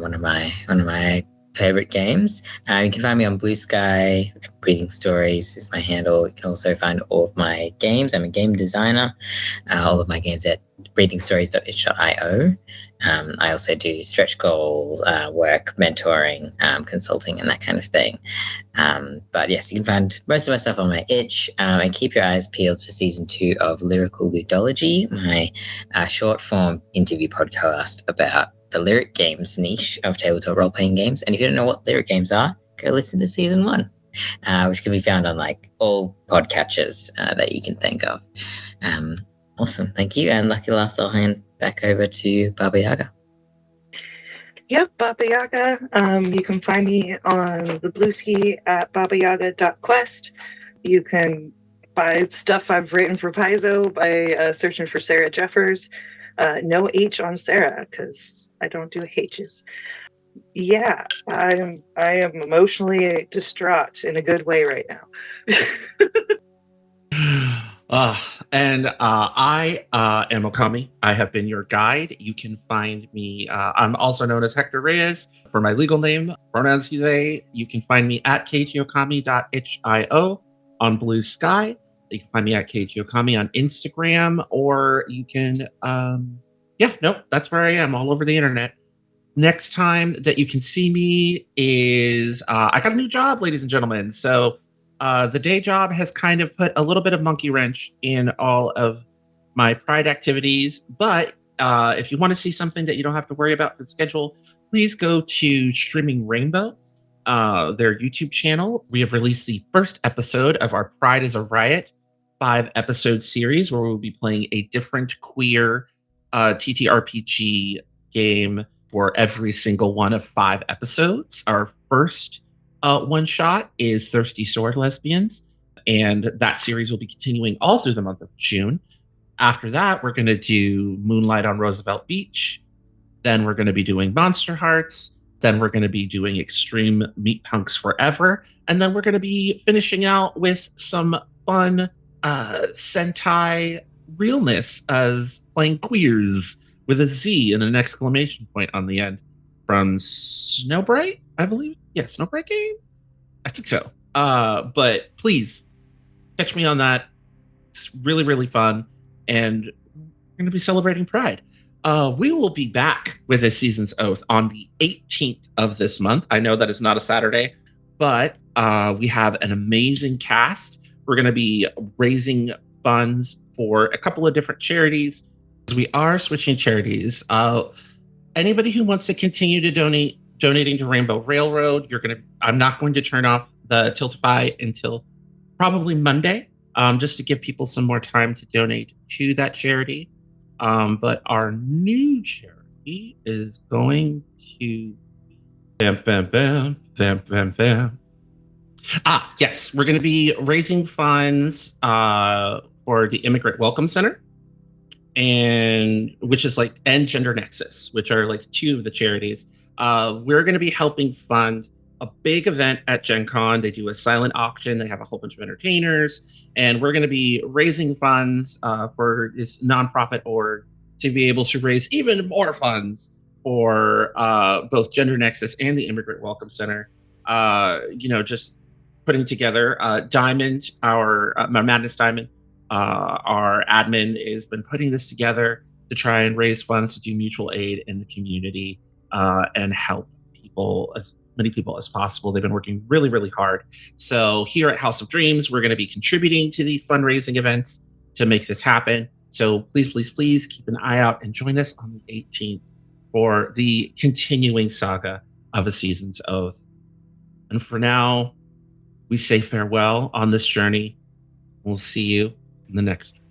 One of my favorite games. You can find me on Blue Sky. Breathing Stories is my handle. You can also find all of my games. I'm a game designer. All of my games at breathingstories.itch.io. I also do stretch goals, work, mentoring, consulting, and that kind of thing. But yes, you can find most of my stuff on my itch. And keep your eyes peeled for season 2 of Lyrical Ludology, my short form interview podcast about the lyric games niche of tabletop role-playing games. And if you don't know what lyric games are, go listen to season 1, which can be found on like all podcatchers that you can think of. Awesome, thank you. And lucky last, I'll hand back over to Baba Yaga. Yep, Baba Yaga. You can find me on the Blue Ski at babayaga.quest. You can buy stuff I've written for Paizo by searching for Sarah Jeffers. No H on Sarah, because I don't do H's. Yeah, I am emotionally distraught in a good way right now. I am Okami. I have been your guide. You can find me. I'm also known as Hector Reyes for my legal name. Pronouns he, they. You can find me at kgokami.itch.io on Blue Sky. You can find me at kgokami on Instagram, or you can, that's where I am, all over the internet. Next time that you can see me is I got a new job, ladies and gentlemen. So the day job has kind of put a little bit of monkey wrench in all of my Pride activities. But if you want to see something that you don't have to worry about for the schedule, please go to Streaming Rainbow, their YouTube channel. We have released the first episode of our Pride is a Riot 5-episode series, where we'll be playing a different queer TTRPG game for every single one of 5 episodes. Our first one shot is Thirsty Sword Lesbians, and that series will be continuing all through the month of June. After that, we're going to do Moonlight on Roosevelt Beach. Then we're going to be doing Monster Hearts. Then we're going to be doing Extreme Meat Punks Forever. And then we're going to be finishing out with some fun Sentai realness as playing Queers with a Z and an exclamation point on the end from Snowbright, I believe. Yeah, Snowbright Games? I think so. But please catch me on that. It's really, really fun. And we're going to be celebrating Pride. We will be back with A Season's Oath on the 18th of this month. I know that is not a Saturday, but we have an amazing cast. We're going to be raising funds for a couple of different charities. We are switching charities. Anybody who wants to continue to donating to Rainbow Railroad, I'm not going to turn off the Tiltify until probably Monday, just to give people some more time to donate to that charity. But our new charity is going to bam. Yes, we're going to be raising funds for the Immigrant Welcome Center, and Gender Nexus, which are like 2 of the charities. We're going to be helping fund a big event at Gen Con. They do a silent auction. They have a whole bunch of entertainers, and we're going to be raising funds for this nonprofit org to be able to raise even more funds for both Gender Nexus and the Immigrant Welcome Center. Just putting together Diamond, our Madness Diamond, our admin, has been putting this together to try and raise funds to do mutual aid in the community and help people many people as possible. They've been working really, really hard. So here at House of Dreams, we're going to be contributing to these fundraising events to make this happen. So please, please, please keep an eye out and join us on the 18th for the continuing saga of A Season's Oath. And for now, we say farewell on this journey. We'll see you in the next one.